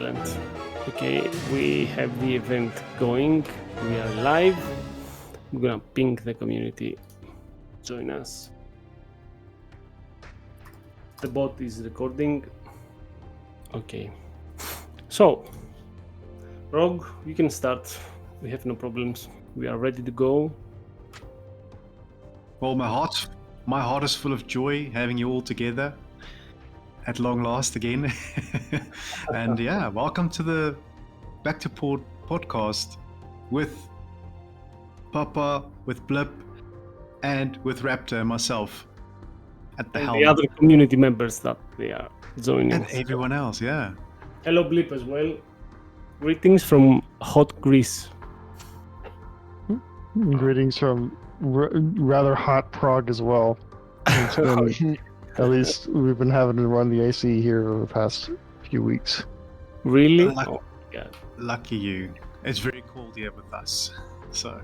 Excellent. Okay, we have the event going. We are live. I'm gonna ping the community. Join us. The bot is recording. Okay. So, Rogue, you can start. We have no problems. We are ready to go. Well, my heart is full of joy having you all together at long last again. And yeah, welcome to the Back to Port podcast with Papa, with Blip, and with Raptor and myself at the And helm. the other community members that they are joining. And everyone else, yeah. Hello, Blip, as well. Greetings from hot Greece. Greetings from rather hot Prague as well. It's been, at least we've been having to run the AC here over the past few weeks. Really? Luck- Oh, yeah. Lucky you. It's very cold here with us. So,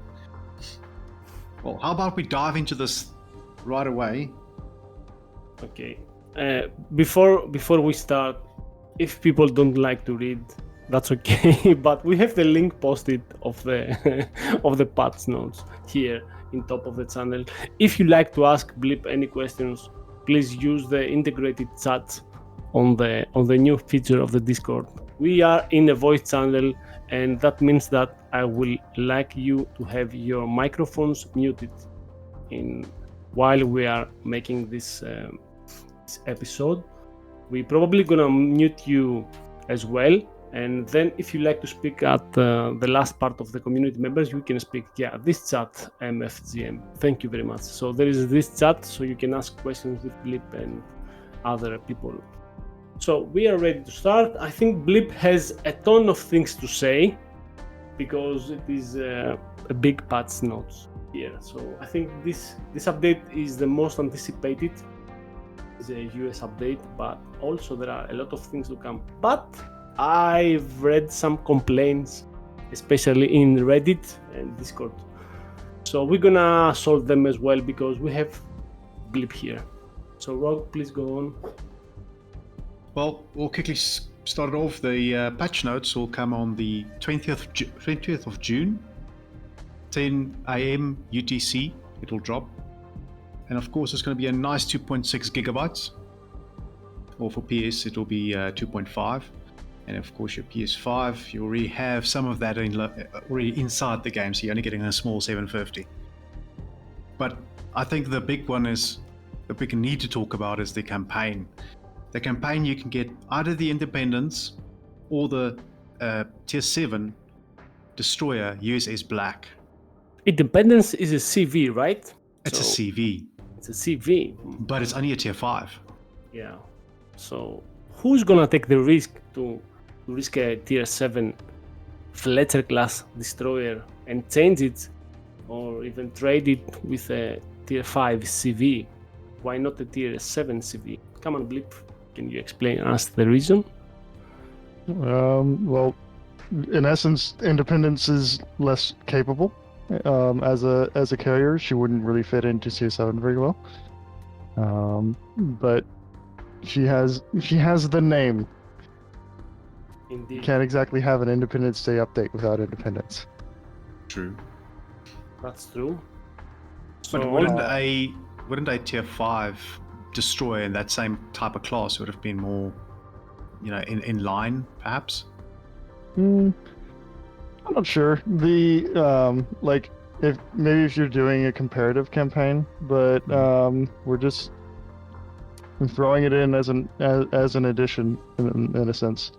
well, how about we dive into this right away? Okay. Before we start, if people don't like to read, that's okay. But we have the link posted of the of the patch notes here in top of the channel. If you like to ask Blip any questions, please use the integrated chat on the new feature of the Discord. We are in a voice channel, and that means that I will like you to have your microphones muted while we are making this episode. We're probably gonna mute you as well, and then if you like to speak at the last part of the community members, you can speak. Yeah, this chat, MFGM. Thank you very much. So there is this chat, so you can ask questions with Blip and other people. So we are ready to start. I think Blip has a ton of things to say because it is a big patch notes here. So I think this update is the most anticipated. It's a US update, but also there are a lot of things to come. But I've read some complaints, especially in Reddit and Discord. So we're gonna solve them as well because we have Blip here. So Rogue, please go on. Well, we'll quickly start off. The patch notes will come on the 20th of June, 10 a.m. UTC. It'll drop. And of course, it's going to be a nice 2.6 gigabytes. Or for PS, it'll be 2.5. And of course, your PS5, you already have some of that already inside the game, so you're only getting a small 750. But I think the big need to talk about is the campaign. The campaign, you can get either the Independence or the Tier 7 Destroyer USS Black. Independence is a CV, right? It's a CV. It's a CV. But it's only a Tier 5. Yeah. So who's gonna take the risk to risk a Tier 7 Fletcher class destroyer and change it, or even trade it with a Tier 5 CV? Why not a Tier 7 CV? Come on, Blip. Can you explain us the reason? Well, in essence, Independence is less capable. As a carrier, she wouldn't really fit into Tier 7 very well. But she has the name. Indeed. Can't exactly have an Independence Day update without Independence. True. That's true. But So, wouldn't a Tier 5 Destroyer in that same type of class would have been more, in line, perhaps? I'm not sure. The if you're doing a comparative campaign, but we're just throwing it in as an addition in a sense.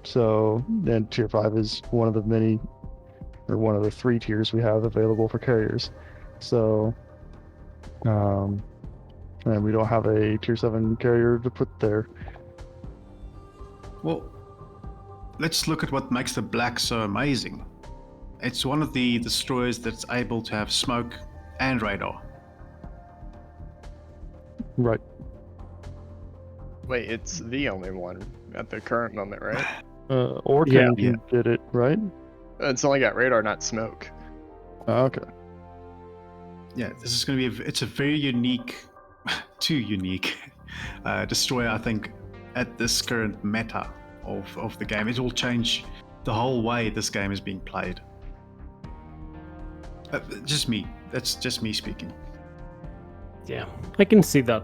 So then Tier 5 is one of the 3 tiers we have available for carriers. So and we don't have a Tier 7 carrier to put there. Well, let's look at what makes the Black so amazing. It's one of the destroyers that's able to have smoke and radar. Right. Wait, it's the only one at the current moment, right? Orkan can get it, right? It's only got radar, not smoke. Okay. Yeah, this is going to be it's a very unique, too unique destroyer, I think, at this current meta of the game. It will change the whole way this game is being played. Just me. That's just me speaking. Yeah, I can see that.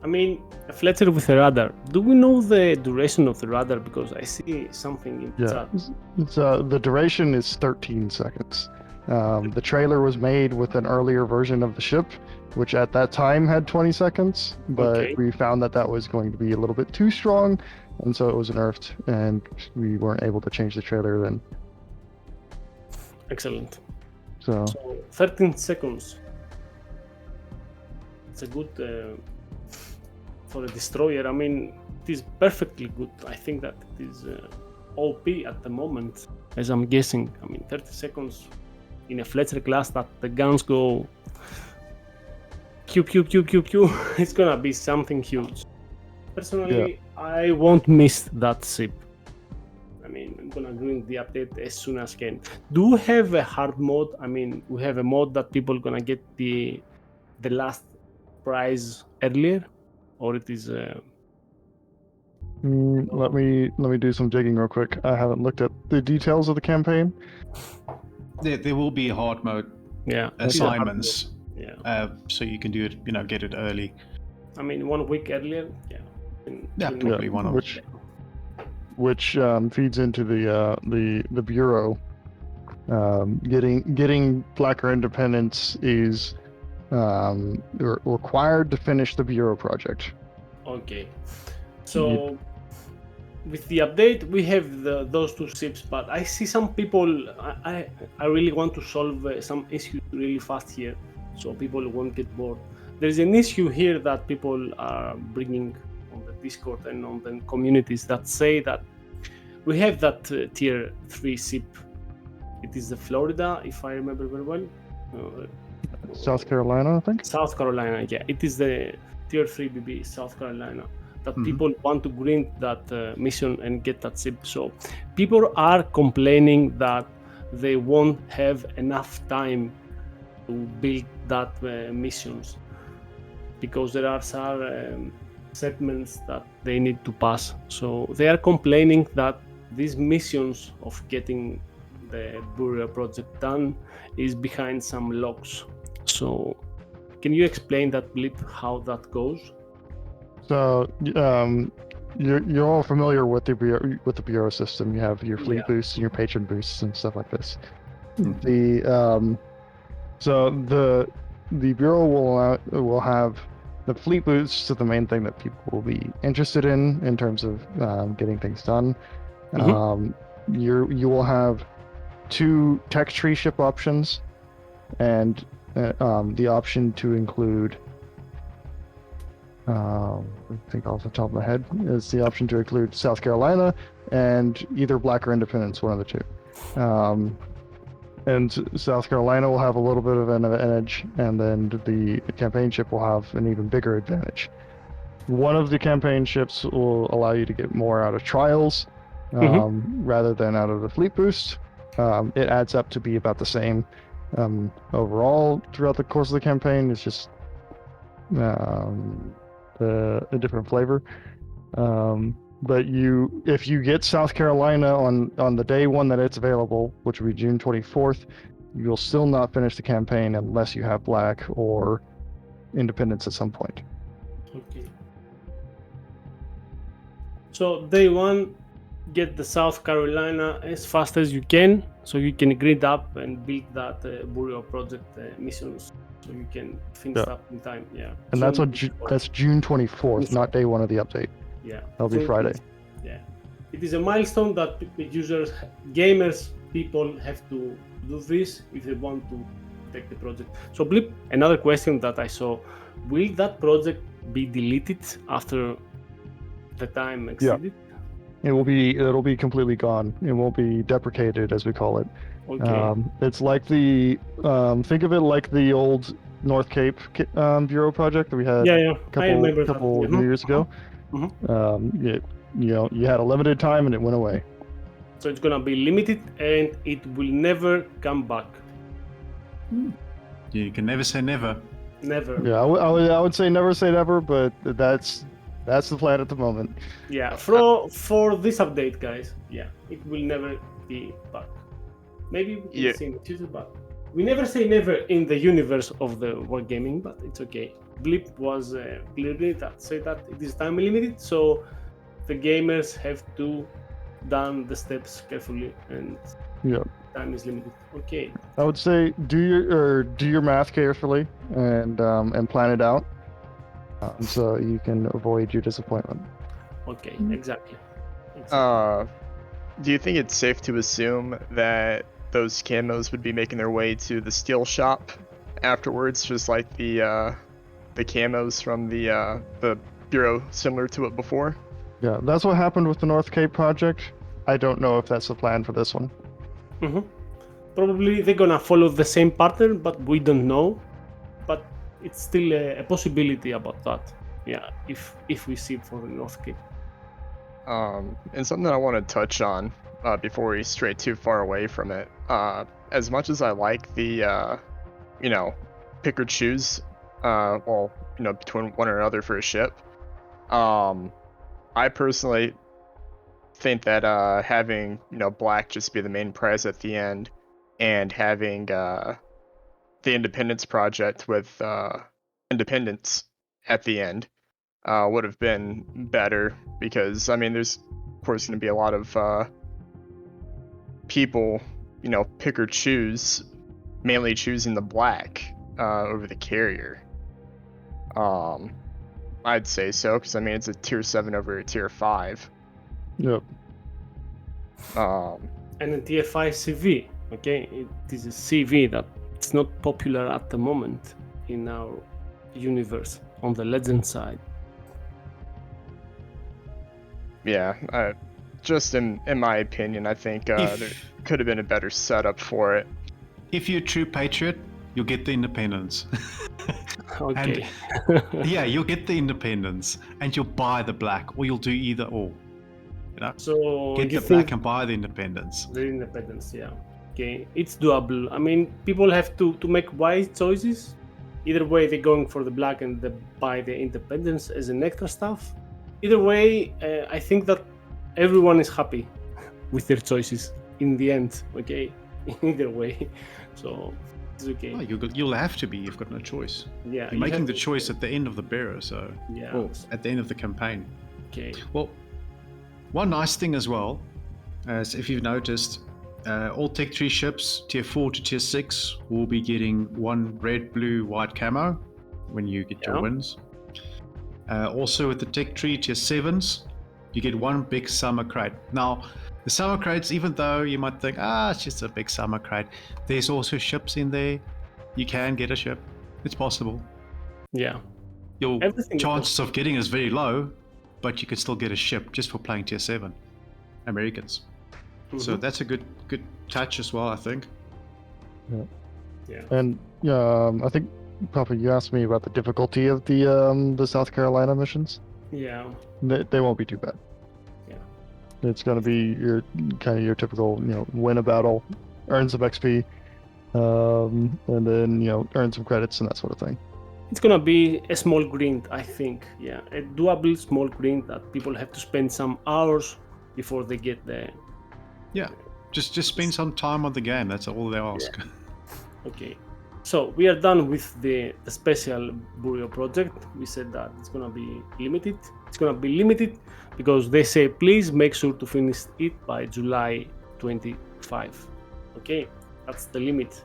I mean, a Fletcher with a radar. Do we know the duration of the radar? Because I see something in the Yeah, chat. it's the duration is 13 seconds. The trailer was made with an earlier version of the ship, which at that time had 20 seconds, but Okay. we found that that was going to be a little bit too strong, and so it was nerfed, and we weren't able to change the trailer then. Excellent. So So 13 seconds. It's a good for a destroyer. I mean, it is perfectly good. I think that it is OP at the moment, as I'm guessing. I mean, 30 seconds in a Fletcher class that the guns go Q. It's gonna be something huge. Personally, I won't miss that ship. I mean, I'm gonna bring the update as soon as can. Do we have a hard mode? I mean, we have a mode that people gonna get the last prize earlier, or it is let me do some digging real quick. I haven't looked at the details of the campaign. There will be hard mode yeah, it is a hard assignments, mode. Yeah, so you can do it. Get it early. I mean 1 week earlier. Yeah, Yeah, probably one of which feeds into the bureau. Getting Blacker Independence is required to finish the bureau project. Okay, so with the update we have those two ships, but I see some people. I really want to solve some issues really fast here, so people won't get bored. There's an issue here that people are bringing on the Discord and on the communities that say that we have that tier 3 ship. It is the Florida, if I remember very well. South Carolina, I think. South Carolina, yeah. It is the tier 3 BB, South Carolina. That people want to grind that mission and get that ship. So people are complaining that they won't have enough time to build that missions, because there are some segments that they need to pass. So they are complaining that these missions of getting the burial project done is behind some locks. So can you explain that, Blip, how that goes? So you're all familiar with the bureau system. You have your fleet boosts and your patron boosts and stuff like this. So the bureau will have the fleet boosts are the main thing that people will be interested in terms of getting things done. You will have 2 tech tree ship options, and the option to include I think off the top of my head is the option to include South Carolina and either Black or Independence, one of the 2. And South Carolina will have a little bit of an advantage, and then the campaign ship will have an even bigger advantage. One of the campaign ships will allow you to get more out of trials rather than out of the fleet boost. It adds up to be about the same overall throughout the course of the campaign. It's just a different flavor. But if you get South Carolina on the day one that it's available, which will be June 24th, you'll still not finish the campaign unless you have Black or Independence at some point. Okay. So day one, get the South Carolina as fast as you can, so you can grid up and build that burial project missions, so you can finish up in time. Yeah. And so that's June 24th, not day one of the update. Yeah. That'll be Friday. Yeah. It is a milestone that users, gamers, people have to do this if they want to take the project. So Blip, another question that I saw, will that project be deleted after the time exceeded? It'll be completely gone. It won't be deprecated, as we call it. Okay. It's like think of it like the old North Cape Bureau project that we had a couple years ago. You had a limited time and it went away. So it's gonna be limited and it will never come back. You can never say never. Never. Yeah, I would say never say never, but that's That's the plan at the moment. Yeah, for this update, guys. Yeah, it will never be back. Maybe we can Yeah. see in the future, but we never say never in the universe of the wargaming. But it's okay. Blip was clearly that say that it is time limited, so the gamers have to done the steps carefully, and Yeah. time is limited. Okay. I would say do your math carefully and plan it out, so you can avoid your disappointment. Okay. Mm. Exactly. Do you think it's safe to assume that those camos would be making their way to the steel shop afterwards, just like the camos from the bureau similar to it before? Yeah, that's what happened with the North Cape project. I don't know if that's the plan for this one. Mm-hmm. Probably they're gonna follow the same pattern, but we don't know. But it's still a possibility about that. Yeah, if we see it for the North Cape. And something I want to touch on before we stray too far away from it. As much as I like the, pick or choose, between one or another for a ship, I personally think that having black just be the main prize at the end, and having the Independence project with Independence at the end would have been better, because I mean there's of course going to be a lot of people pick or choose, mainly choosing the black over the carrier. I'd say so, because I mean it's a tier 7 over a tier 5. Yep. And a TFI CV. Okay, it is a CV that it's not popular at the moment in our universe on the legend side. Yeah, just in my opinion, I think there could have been a better setup for it. If you're a true patriot, you'll get the independence. Okay. Yeah, you'll get the independence, and you'll buy the black, or you'll do either or. So Get you the think black and buy the independence. the independence, yeah. Okay, it's doable. I mean, people have to make wise choices. Either way, they're going for the black and they buy the independence as an extra stuff. Either way, I think that everyone is happy with their choices in the end. Okay, either way, so it's okay. Oh, you'll have to be. You've got no choice. Yeah, You're making the choice at the end of the bearer, so Yeah. well, at the end of the campaign. Okay. Well, one nice thing as well, as if you've noticed, all Tech 3 ships, tier 4 to tier 6, will be getting one red, blue, white camo when you get your Yeah. wins. Also with the Tech 3 tier 7s, you get one big summer crate. Now, the summer crates, even though you might think, it's just a big summer crate, there's also ships in there. You can get a ship. It's possible. Yeah. Your Everything is chances of getting is very low, but you can still get a ship just for playing tier 7 Americans. So Mhm. that's a good touch as well, I think. Yeah. And I think Papa, you asked me about the difficulty of the South Carolina missions. Yeah. They won't be too bad. Yeah. It's going to be your typical, win a battle, earn some XP, and then earn some credits and that sort of thing. It's gonna be a small grind, I think. Yeah, a doable small grind that people have to spend some hours before they get there. Yeah, just spend some time on the game. That's all they ask. Okay, so we are done with the special Bureau project. We said that it's gonna be limited. It's gonna be limited because they say please make sure to finish it by July 25. Okay, that's the limit.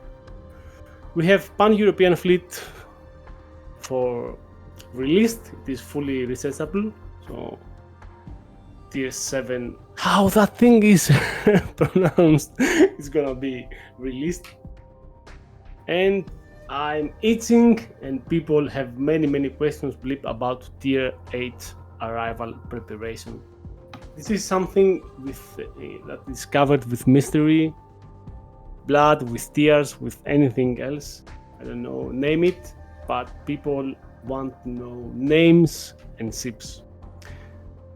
We have Pan-European fleet for released. It is fully researchable, so tier 7, how that thing is pronounced, is gonna be released. And I'm itching, and people have many questions, Blip, about tier 8 arrival preparation. This is something with that is covered with mystery, blood, with tears, with anything else. I don't know, name it, but people want to know names and ships.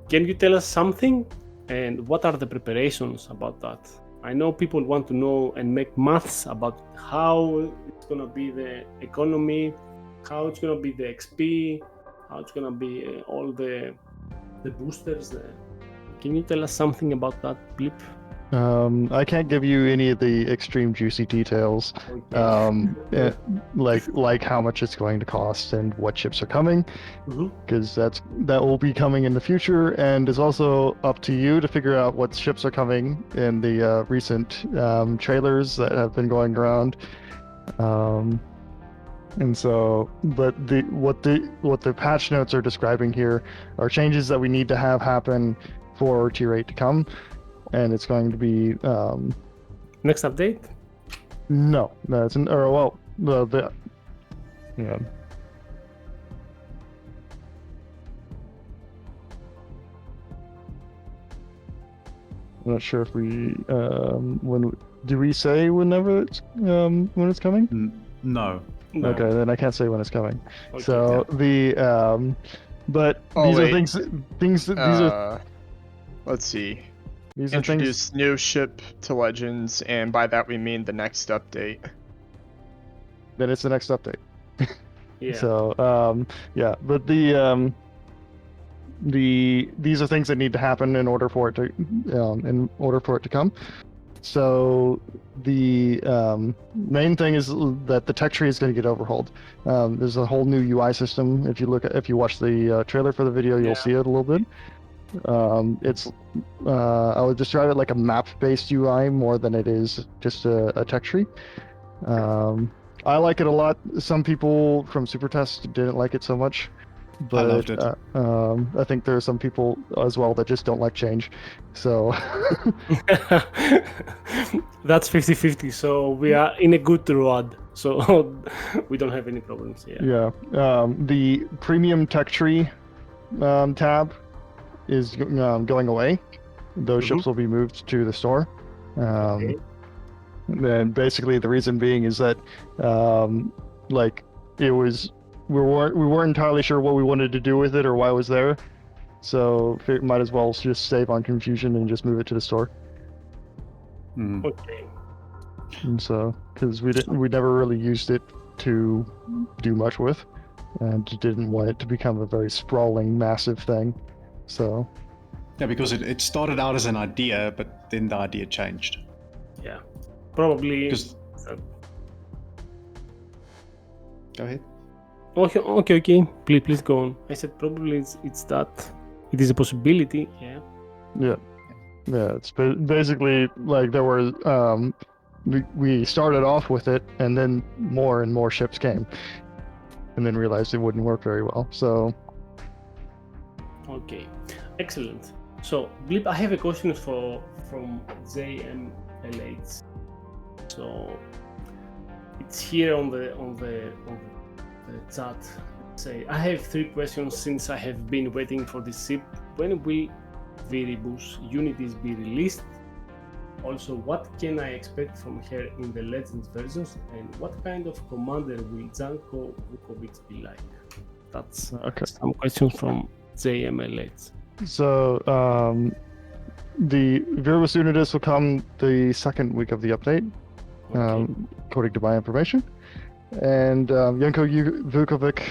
Can you tell us something? And what are the preparations about that? I know people want to know and make maths about how it's gonna be the economy, how it's gonna be the XP, how it's gonna be all the the boosters. Can you tell us something about that, Blip? I can't give you any of the extreme juicy details, Okay. like how much it's going to cost and what ships are coming, Mhm. because that will be coming in the future, and it's also up to you to figure out what ships are coming in the recent trailers that have been going around. And so, but what the patch notes are describing here are changes that we need to have happen for Tier 8 to come, and it's going to be Next update? no, it's an or well the yeah. I'm not sure if we when do we say whenever it's when it's coming? No. No. Okay, then I can't say when it's coming. Okay. So the but Oh, these are wait. things that these are Let's see. these are things. Introduce new ship to Legends, and by that we mean the next update. Then it's the next update. Yeah. So yeah, but these are things that need to happen in order for it to come. So the main thing is that the tech tree is going to get overhauled. There's a whole new UI system. If you watch the trailer for the video, you'll see it a little bit. It's I would describe it like a map-based UI more than it is just a tech tree. I like it a lot. Some people from Supertest didn't like it so much, but loved it. I think there are some people as well that just don't like change. So That's 50-50, so we are in a good road. So we don't have any problems here. yeah, the premium tech tree tab is going away. Those ships will be moved to the store. Okay. And basically the reason being is that like it was we weren't entirely sure what we wanted to do with it or why it was there, so might as well just save on confusion and just move it to the store. Mm. Okay. And so because we never really used it to do much with, and didn't want it to become a very sprawling massive thing. So Yeah, because it started out as an idea, but then the idea changed. Yeah. Probably. Because go ahead. Okay. Please go on. I said probably it's that. It is a possibility. Yeah. yeah, it's basically like there were we started off with it, and then more and more ships came, and then realized it wouldn't work very well. So Okay. Excellent. So Blip, I have a question from JMLH. So it's here on the chat. Say, I have 3 questions since I have been waiting for this ship. When will Viribus unities be released? Also, what can I expect from her in the Legends versions? And what kind of commander will Janko Vukovic be like? That's okay. some questions from JMLH. So the Viribus Unitas will come the second week of the update, Okay. according to my information. And Janko Vukovic,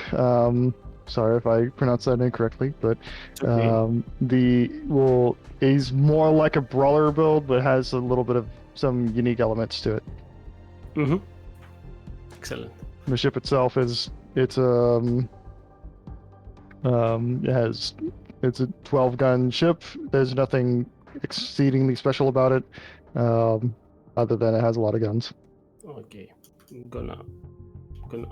sorry if I pronounced that incorrectly, but It's okay. he's more like a brawler build, but has a little bit of some unique elements to it. Mm-hmm. Excellent. The ship itself it's a 12-gun ship. There's nothing exceedingly special about it, other than it has a lot of guns. Okay. I'm gonna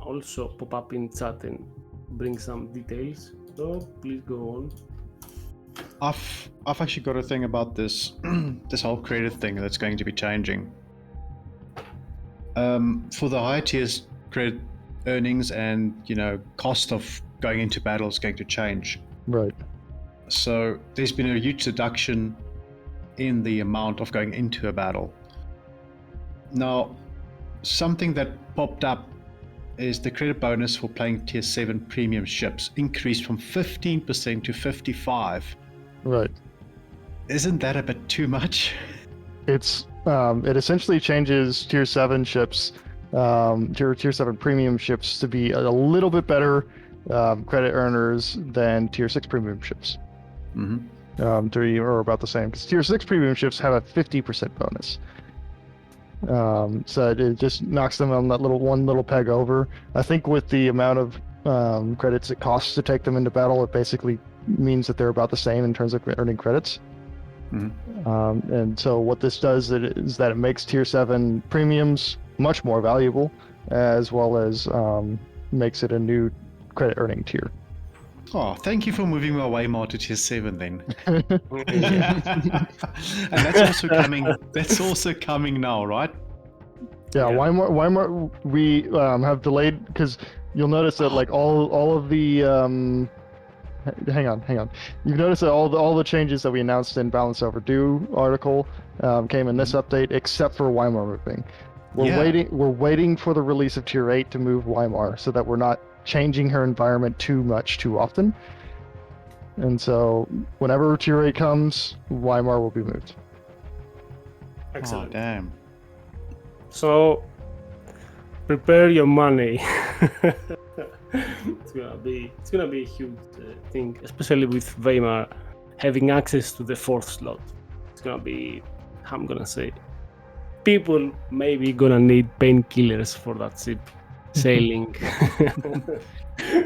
also pop up in chat and bring some details. So please go on. I've actually got a thing about this this whole credit thing that's going to be changing. For the high tiers, credit earnings and cost of going into battle is going to change. Right. So there's been a huge reduction in the amount of going into a battle. Now, something that popped up is the credit bonus for playing tier 7 premium ships increased from 15% to 55%. Right. Isn't that a bit too much? It's it essentially changes tier 7 ships, tier 7 premium ships to be a little bit better credit earners than tier 6 premium ships. Mm-hmm. 3 are about the same because tier 6 premium ships have a 50% bonus. So it just knocks them on that one little peg over. I think with the amount of credits it costs to take them into battle, it basically means that they're about the same in terms of earning credits. And so what this does is that it makes tier 7 premiums much more valuable, as well as makes it a new credit earning tier. Oh, thank you for moving my Waymar to tier 7 then. Yeah. And that's also coming. That's also coming now, right? Yeah, Yeah. Weimar we have delayed because you'll notice that like all of the hang on. You've noticed that all the changes that we announced in Balance Overdue article came in this update, except for Weimar moving. We're waiting for the release of Tier 8 to move Weimar, so that we're not changing her environment too much too often. And so whenever Tier 8 comes, Weimar will be moved. Excellent. Oh, damn. So prepare your money. it's gonna be a huge thing, especially with Weimar having access to the 4th slot. It's gonna be, I'm gonna say, people maybe gonna need painkillers for that ship sailing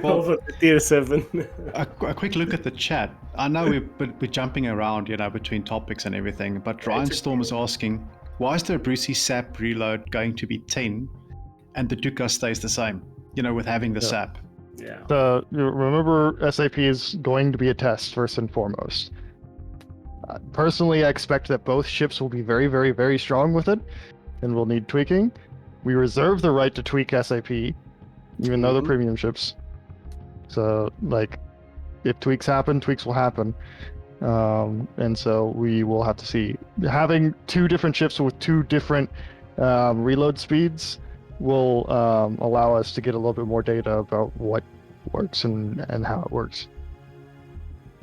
over the tier 7. A quick look at the chat. I know we're jumping around, between topics and everything, but Ryan Storm is asking, why is the Brucey SAP reload going to be 10 and the Duca stays the same, with having the SAP? Yeah. Remember, SAP is going to be a test first and foremost. Personally, I expect that both ships will be very, very, very strong with it and will need tweaking. We reserve the right to tweak SAP, even though they're premium ships. So, if tweaks happen, tweaks will happen. And so we will have to see. Having 2 different ships with 2 different reload speeds will allow us to get a little bit more data about what works and how it works.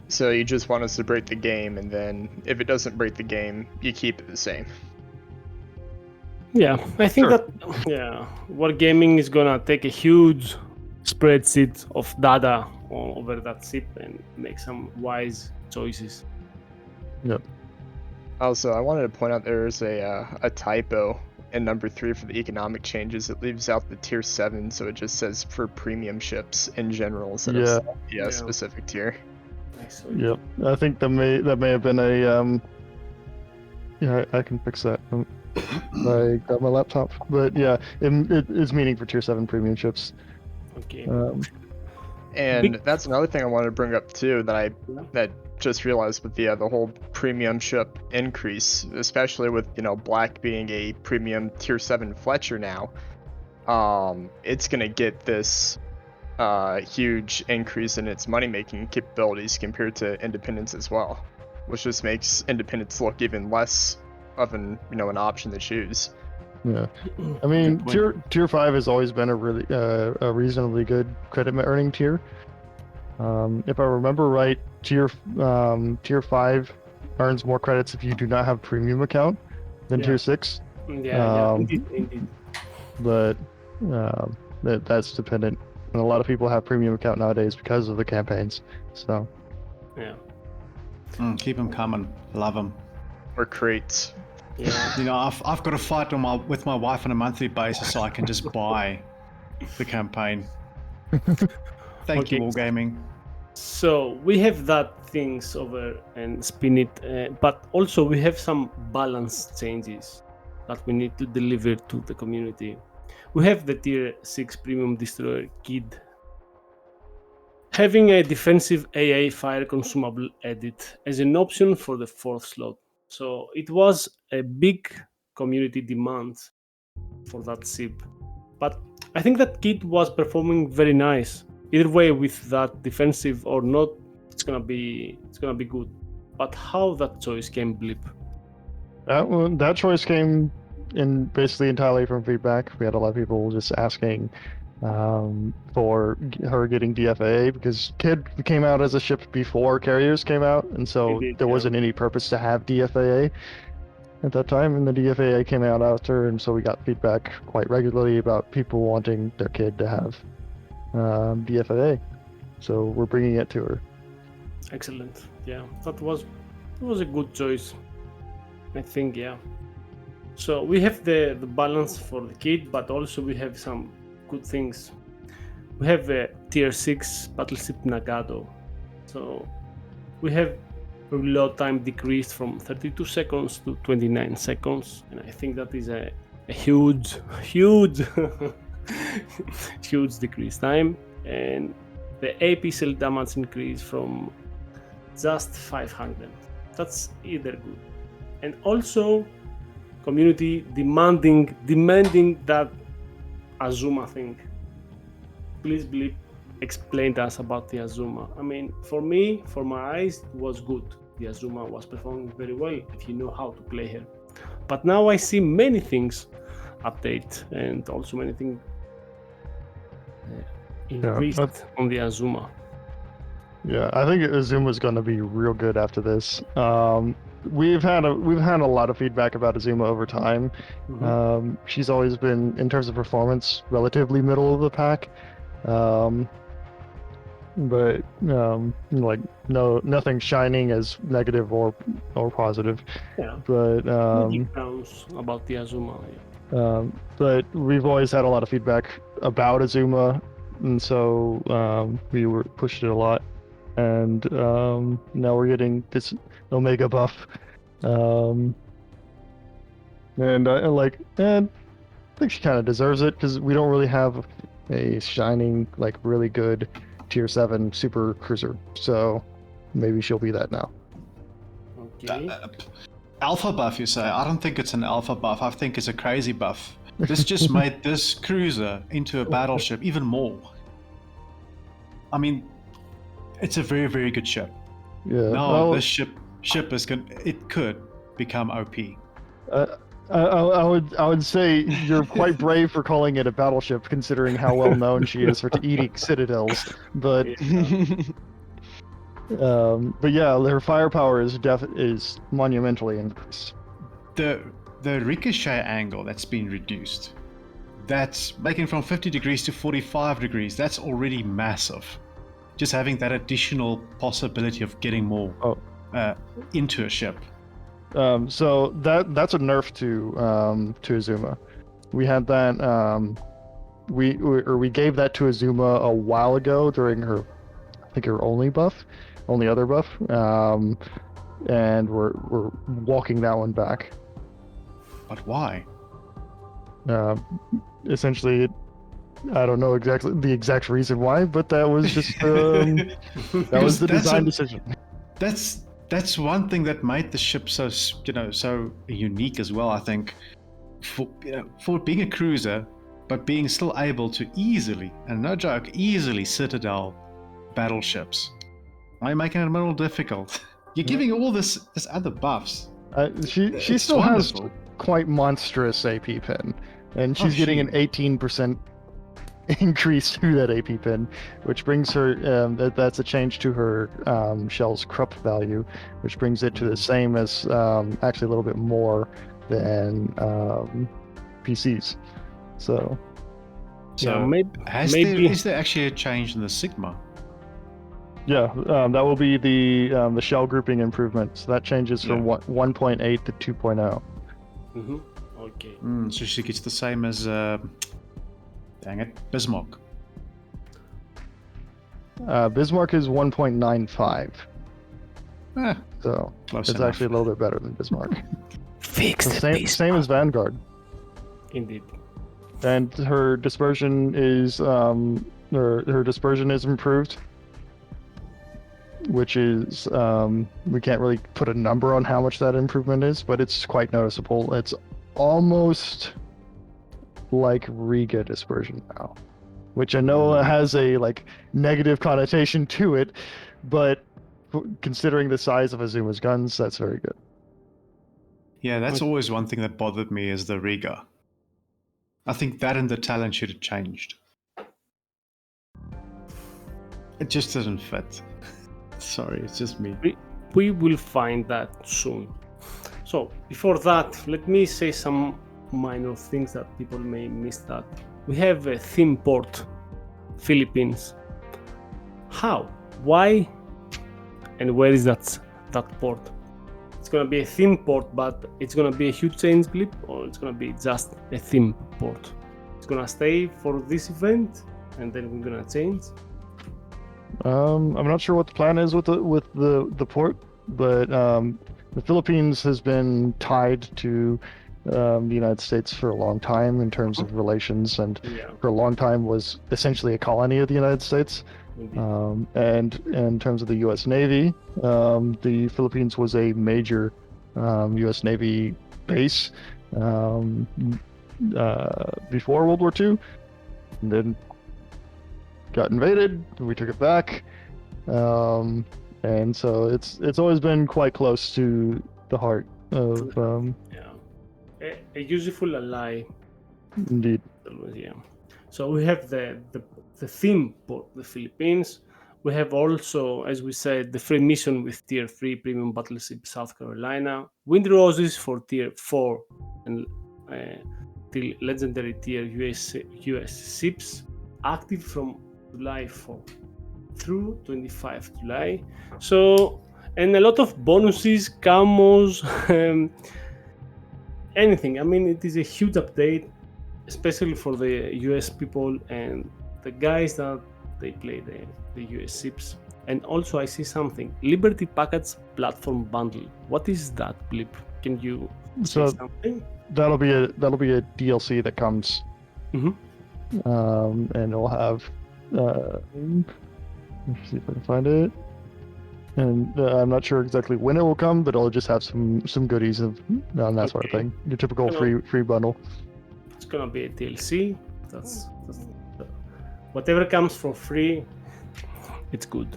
So you just want us to break the game, and then if it doesn't break the game, you keep it the same. Yeah, I think Sure. that Wargaming is gonna take a huge spreadsheet of data over that ship and make some wise choices. Yep. Also, I wanted to point out there's a typo in number 3 for the economic changes. It leaves out the tier 7, so it just says for premium ships in general instead of specific tier. Yep. I think that may have been a yeah, I can fix that. I got my laptop, but yeah, it is meaning for tier 7 premium ships. Okay. And that's another thing I wanted to bring up too that just realized with the whole premium ship increase, especially with Black being a premium tier 7 Fletcher now. It's gonna get this huge increase in its money making capabilities compared to Independence as well, which just makes Independence look even less of an option to choose. Yeah, I mean tier 5 has always been a really a reasonably good credit earning tier. If I remember right, tier 5 earns more credits if you do not have premium account than tier 6. Yeah, indeed. But that's dependent, and a lot of people have premium account nowadays because of the campaigns. So yeah, keep them coming, love them. Or crates. Yeah. I've got to fight with my wife on a monthly basis so I can just buy the campaign. Thank you, Wargaming. So we have that things over and spin it, but also we have some balance changes that we need to deliver to the community. We have the tier 6 premium destroyer Kid having a defensive AA fire consumable edit as an option for the 4th slot. So it was a big community demand for that ship, but I think that Kid was performing very nice. Either way, with that defensive or not, it's gonna be good. But how that choice came, Blip? that choice came in basically entirely from feedback. We had a lot of people just asking for her getting DFA because Kid came out as a ship before carriers came out, and so there wasn't any purpose to have DFAA at that time, and the DFAA came out after, and so we got feedback quite regularly about people wanting their kid to have DFAA, so we're bringing it to her. Excellent. Yeah, that was a good choice. I think, yeah. So we have the balance for the kit, but also we have some good things. We have a tier 6 battleship Nagato. So we have reload time decreased from 32 seconds to 29 seconds, and I think that is a huge huge decrease time. And the AP cell damage increase from just 500. That's either good. And also community demanding that Azuma thing. Please Blip explain to us about the Azuma. I mean, for me, for my eyes, it was good. The Azuma was performing very well if you know how to play her. But now I see many things update and also many things increased on the Azuma. Yeah, I think Azuma's going to be real good after this. We've had a lot of feedback about Azuma over time. Mhm. She's always been, in terms of performance, relatively middle of the pack. But like nothing shining as negative or positive. Yeah. But Magic rounds about the Azuma. Yeah. but we've always had a lot of feedback about Azuma, and so we were pushed it a lot. And now we're getting this Omega buff, and I think she kind of deserves it because we don't really have a shining, like, really good tier 7 super cruiser. So maybe she'll be that now. Okay. Alpha buff, you say? I don't think it's an alpha buff. I think it's a crazy buff. This just made this cruiser into a battleship even more. I mean, it's a very, very good ship. Yeah. No, this ship is it could become OP. I would say you're quite brave for calling it a battleship, considering how well known she is for eating citadels. But yeah, her firepower is monumentally increased. The ricochet angle that's been reduced, that's making from 50 degrees to 45 degrees. That's already massive. Just having that additional possibility of getting more into a ship. So that's a nerf to Azuma. We had that we gave that to Azuma a while ago during her, I think, her only other buff, and we're walking that one back. But why? Essentially, I don't know exactly the exact reason why, but that was just that was the design decision. That's one thing that made the ship so so unique as well. I think for being a cruiser, but being still able to easily, and no joke, easily citadel battleships. Why are you making it a little difficult? You're giving all this other buffs. She still wonderful. Has quite monstrous AP pin, and she's getting an 18% increase through that AP pin, which brings her that's a change to her shell's Krupp value, which brings it to the same as actually a little bit more than PCs. So yeah, maybe is there actually a change in the Sigma? Yeah, that will be the shell grouping improvement. So that changes from 1.8 to 2.0. Mm-hmm. Okay. So she gets the same as dang it, Bismarck. Bismarck is 1.95. So close it's enough. actually a little bit better than Bismarck. Same as Vanguard. Indeed. And her dispersion is her dispersion is improved, which is we can't really put a number on how much that improvement is, but it's quite noticeable. It's almost like Riga dispersion now, which I know has a negative connotation to it, but considering the size of Azuma's guns, that's very good. Yeah, that's always one thing that bothered me is the Riga. I think that and the talent should have changed. It just doesn't fit. Sorry, it's just me. We will find that soon. So before that, let me say some minor things that people may miss. That we have a theme port, Philippines. How? Why? and where is that port? It's gonna be a theme port, but it's gonna be a huge change blip, or it's gonna be just a theme port. It's gonna stay for this event, and then we're gonna change. I'm not sure what the plan is with the port, but the Philippines has been tied to the United States for a long time in terms of relations, and Yeah. for a long time was essentially a colony of the United States. Indeed. And in terms of the U.S. Navy, the Philippines was a major U.S. Navy base before World War II, and then got invaded. We took it back, and so it's always been quite close to the heart of Yeah. A useful ally. indeed. Yeah. So we have the theme port, the Philippines. We have also, as we said, the free mission with Tier 3 premium battleship South Carolina, Wind Roses for Tier 4 and till legendary Tier US ships, active from July 4 through 25 July. So, and a lot of bonuses, camos, anything. I mean, it is a huge update, especially for the US people and the guys that they play the US ships. And also I see something, Liberty Package Platform Bundle. What is that, Blip? Can you say So something? that'll be a DLC that comes, Mhm. and it'll have. Let's see if I can find it. And I'm not sure exactly when it will come, but it'll just have some goodies and that sort of Okay. thing. Your typical Hello. free bundle. It's gonna be a DLC. That's whatever comes for free, it's good.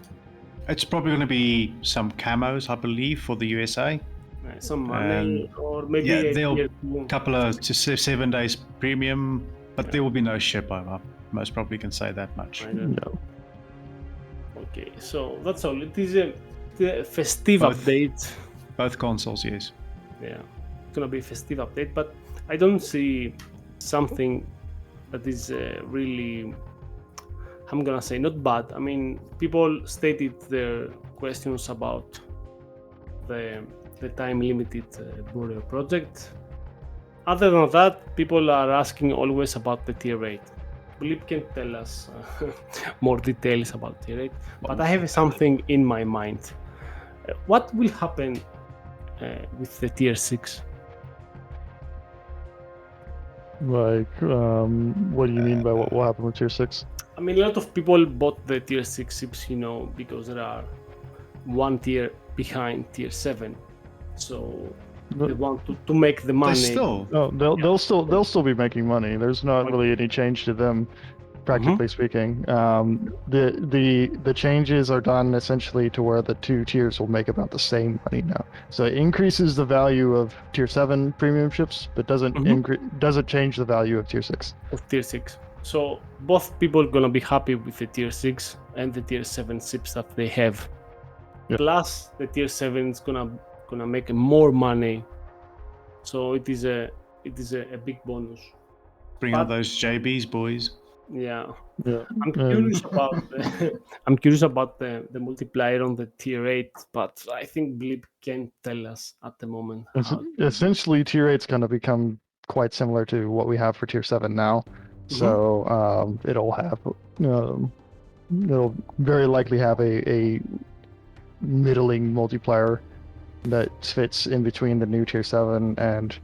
It's probably going to be some camos, I believe, for the USA. Some money, or maybe Yeah, a they'll tier 2. couple of 7 days premium, but Yeah. there will be no ship. I most probably can say that much. I don't No. Okay, so that's all. It is a festive Both. update. Both consoles, yes. Yeah, it's gonna be a festive update, but I don't see something that is really, I'm gonna say, not bad. I mean, people stated their questions about the time limited Warrior project. Other than that, people are asking always about the tier 8. Blip can tell us more details about tier 8, but I have something in my mind. What will happen with the tier 6? Like, what do you mean by what will happen with tier 6? I mean, a lot of people bought the tier 6 ships, because there are one tier behind tier 7. So they want to make the money. They still. No, they'll still be making money. There's not really any change to them, practically speaking. The changes are done essentially to where the two tiers will make about the same money now. So it increases the value of tier 7 premium ships, but doesn't doesn't change the value of tier 6. Of tier 6. So both people gonna be happy with the tier 6 and the tier 7 ships that they have. Yeah. Plus the tier 7 is gonna make more money. So it is a big bonus. Bring out those JBs, boys. Yeah. Yeah. I'm curious about the multiplier on the tier 8, but I think Blip can tell us at the moment. Essentially, tier 8 is going to become quite similar to what we have for tier 7 now. So it'll have, it'll very likely have a middling multiplier that fits in between the new tier 7 and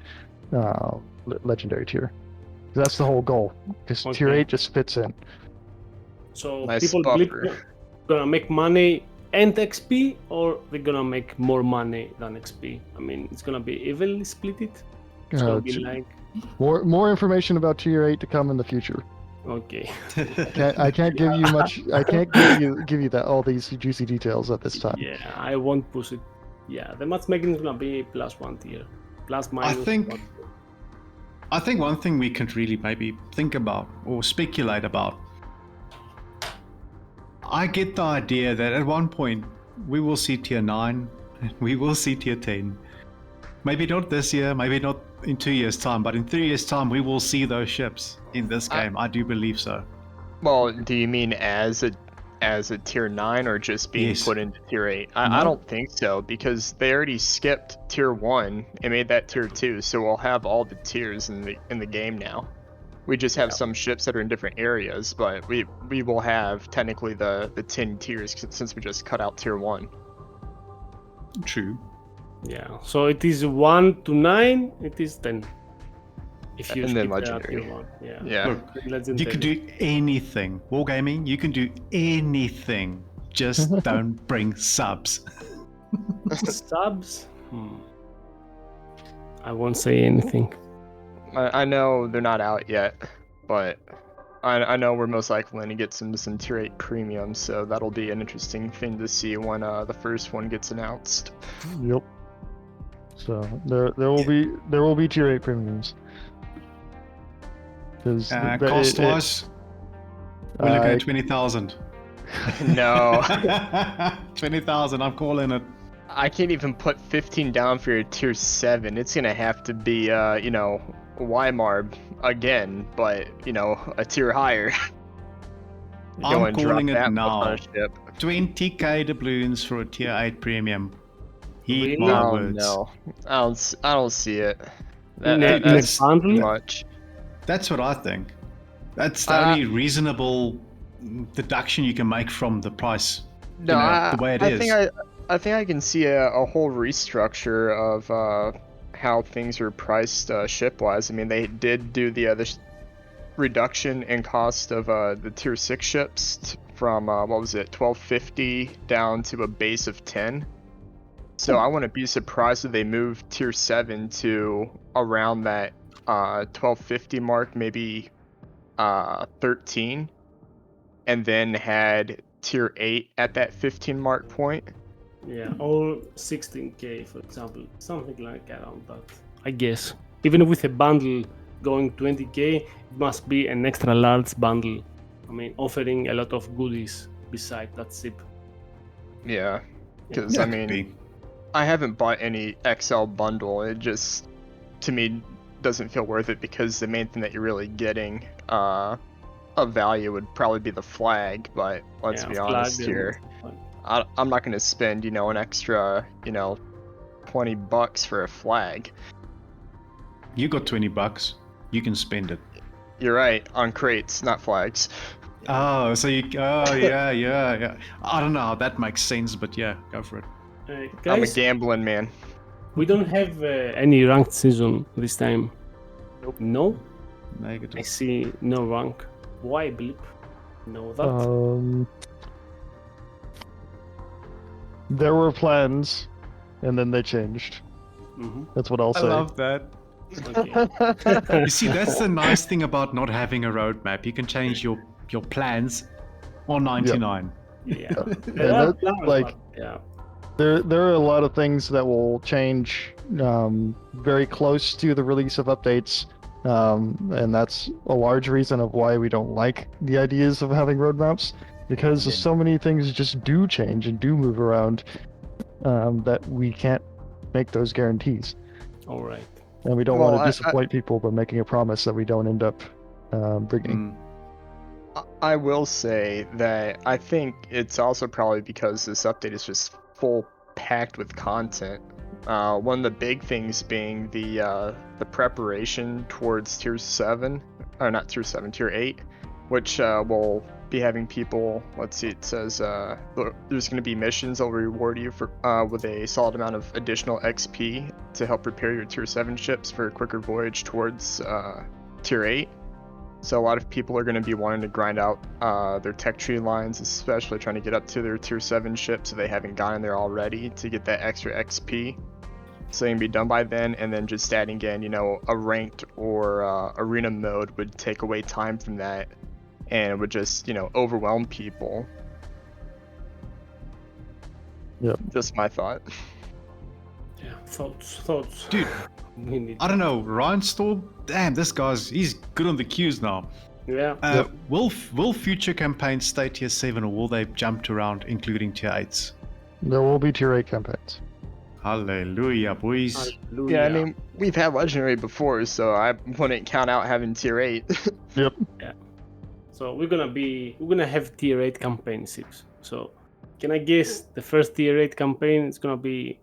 legendary tier. That's the whole goal, because tier 8 just fits in. So Nice people buffer. Blip gonna make money and XP, or they're gonna make more money than XP? I mean, it's gonna be evenly split it. It's gonna be like more information about tier 8 to come in the future. Okay. I can't give you much. I can't give you that all these juicy details at this time. Yeah, I won't push it. Yeah, the matchmaking is gonna be +1 tier, plus minus. I think one thing we could really maybe think about or speculate about. I get the idea that at one point we will see tier 9, we will see tier 10. Maybe not this year, maybe not in 2 years' time, but in 3 years' time we will see those ships in this game. I do believe so. Well, do you mean as as a tier 9 or just being Yes. put into tier 8? I No. don't think so, because they already skipped tier 1 and made that tier 2, so we'll have all the tiers in the game now. We just have some ships that are in different areas, but we will have technically the 10 tiers since we just cut out tier 1. True. Yeah. So it is 1 to 9. It is 10. If you And then skip the legendary. tier 1. Yeah. Yeah. Look, Legendary. you can do anything. Wargaming, you can do anything. Just don't bring subs. Subs. I won't say anything. I know they're not out yet, but I know we're most likely going to get some tier 8 premium, so that'll be an interesting thing to see when the first one gets announced. Yep. So there will be tier 8 premiums. Because Cost-wise, we're looking at 20,000. No. 20,000, I'm calling it. I can't even put 15 down for your tier 7. It's gonna have to be, Weimar again, but, a tier higher. I'm calling it now. On a ship. 20k doubloons for a tier 8 premium. Heed Really? my Oh, words. no. I don't see it. In a that's bundle? too much. That's what I think. That's the only reasonable deduction you can make from the price. No, the way it I is. I think I can see a whole restructure of how things are priced ship-wise. I mean, they did do the reduction in cost of the tier 6 ships from, what was it, 1250 down to a base of 10. So I wouldn't be surprised if they moved tier 7 to around that 1250 mark, maybe 13, and then had tier 8 at that 15 mark point. Yeah, or 16k, for example, something like around that. I guess. Even with a bundle going 20k, it must be an extra large bundle. I mean, offering a lot of goodies beside that ship. Yeah, because Yeah, I could mean, be. I haven't bought any XL bundle. It just, to me, doesn't feel worth it because the main thing that you're really getting of value would probably be the flag. But let's be honest here, I'm not going to spend, an extra, $20 for a flag. You got $20. You can spend it. You're right, on crates, not flags. Oh, so you. Oh, yeah. I don't know how that makes sense, but yeah, go for it. I'm a Guys, gambling man. we don't have any ranked season this time. Nope. No? I Negative. see no rank. Why, Blip? No, that. There were plans, and then they changed. Mhm. That's what I'll I say. love that. Okay. You see, that's the nice thing about not having a roadmap. You can change your plans on 99. Yeah. And There are that, plans, like, but yeah. there are a lot of things that will change very close to the release of updates, and that's a large reason of why we don't like the ideas of having roadmaps, because so many things just do change and do move around that we can't make those guarantees, All right. and we don't Well, want to disappoint people by making a promise that we don't end up bringing. I will say that I think it's also probably because this update is just full packed with content. One of the big things being the preparation towards tier 7, or not tier 7, tier 8, which will be having people, let's see, it says there's going to be missions that will reward you for with a solid amount of additional XP to help prepare your tier 7 ships for a quicker voyage towards tier 8. So a lot of people are going to be wanting to grind out their tech tree lines, especially trying to get up to their tier 7 ships if they haven't gotten there already to get that extra XP. So they can be done by then, and then just adding in, a ranked or arena mode would take away time from that, and it would just, overwhelm people. Yep. Just my thought. Yeah. Thoughts. Dude, We need- I don't know. Ryan Storm, damn, he's good on the queues now. Yeah. Will future campaigns stay tier 7 or will they jump around, including tier 8s? There will be tier 8 campaigns. Hallelujah, boys. Hallelujah. Yeah, I mean, we've had legendary before, so I wouldn't count out having tier 8. Yep. So we're gonna have tier 8 campaign ships. So can I guess the first tier 8 campaign is gonna be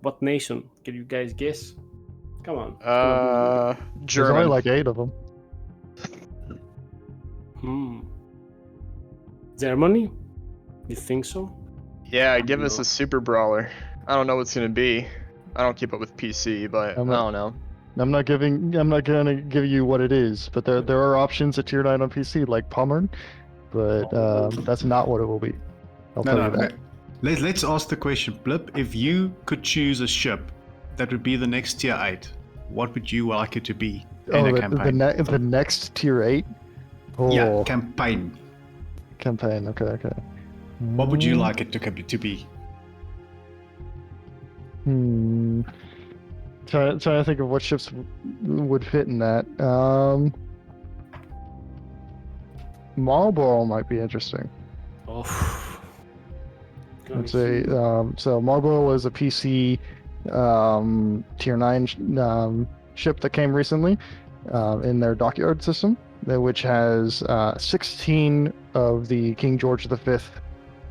what nation? Can you guys guess? Come on. It's gonna There's only German. like 8 of them. be Germany? You think so? Yeah, give us No. a super brawler. I don't know what's gonna be. I don't keep up with PC, but I'm I not- don't know. I'm not gonna give you what it is, but there are options at tier 9 on PC like Pommern, but that's not what it will be. I'll tell you that. Let's ask the question, Blip. If you could choose a ship that would be the next tier 8, what would you like it to be in a campaign? The next tier 8? Oh, Yeah, campaign. campaign. Okay. What would you like it to be? Trying to think of what ships would fit in that. Marlborough might be interesting. Oh. Let's say so. Marlborough is a PC tier 9 ship that came recently in their dockyard system, which has 16 of the King George V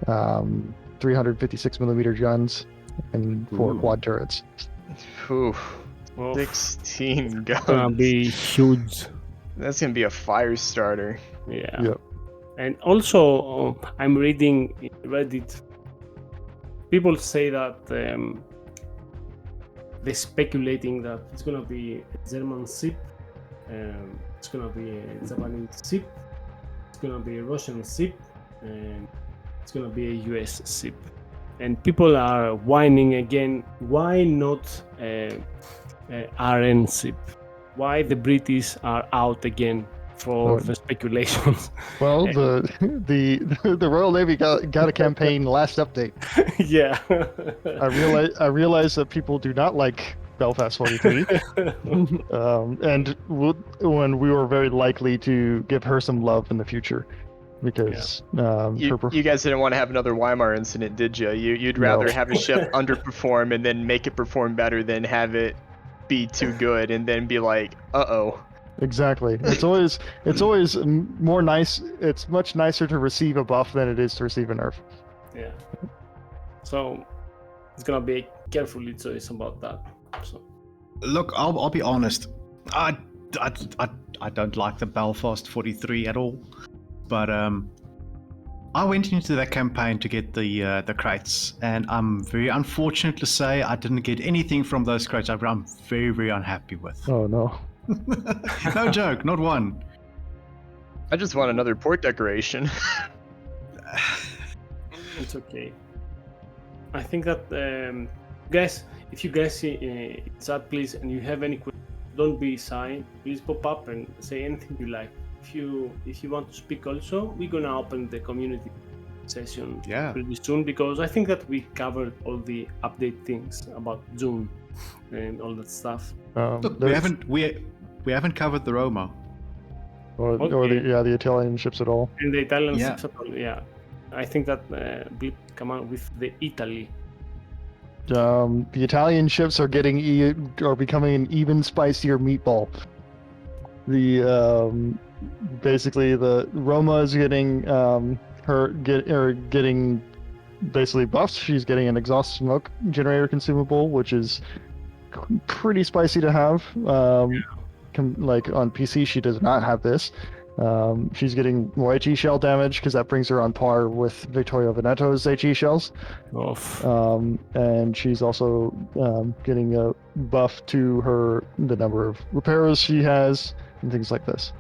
356mm guns and 4 Ooh. quad turrets. Ooh, Oh, 16 it's gonna guns. be huge. That's gonna be a fire starter. Yeah. Yep. And also, I'm reading in Reddit. People say that they're speculating that it's gonna be a German ship, it's gonna be a Japanese ship, it's gonna be a Russian ship, and it's gonna be a US ship. And people are whining again. Why not a RN ship? Why the British are out again for the speculations? Well, the Royal Navy got a campaign last update. Yeah. I realize that people do not like Belfast 43, and when we were very likely to give her some love in the future, because You guys didn't want to have another Weimar incident, did you? You'd No. rather have a ship underperform and then make it perform better than have it be too good and then be like, uh-oh. Exactly. It's always more nice. It's much nicer to receive a buff than it is to receive a nerf. Yeah. So it's gonna be a carefully choice about that. So Look, I'll be honest. I don't like the Belfast 43 at all. But I went into that campaign to get the crates, and I'm very unfortunate to say I didn't get anything from those crates. I'm very, very unhappy with. Oh no. No joke, not one. I just want another port decoration. it's okay. I think that guys, if you guys see chat, please, and you have any questions, don't be shy. Please pop up and say anything you like. If you want to speak also, we're gonna open the community session pretty soon, because I think that we covered all the update things about June and all that stuff. Look, we haven't covered the Roma. or the Italian ships at all. And the Italian ships at all, yeah. I think that Blip come out with the Italy. The Italian ships are becoming an even spicier meatball. Basically the Roma is getting getting basically buffs. She's getting an exhaust smoke generator consumable, which is pretty spicy to have. Like on PC, she does not have this. She's getting more HE shell damage because that brings her on par with Vittorio Veneto's HE shells. And she's also getting a buff to the number of repairs she has and things like this.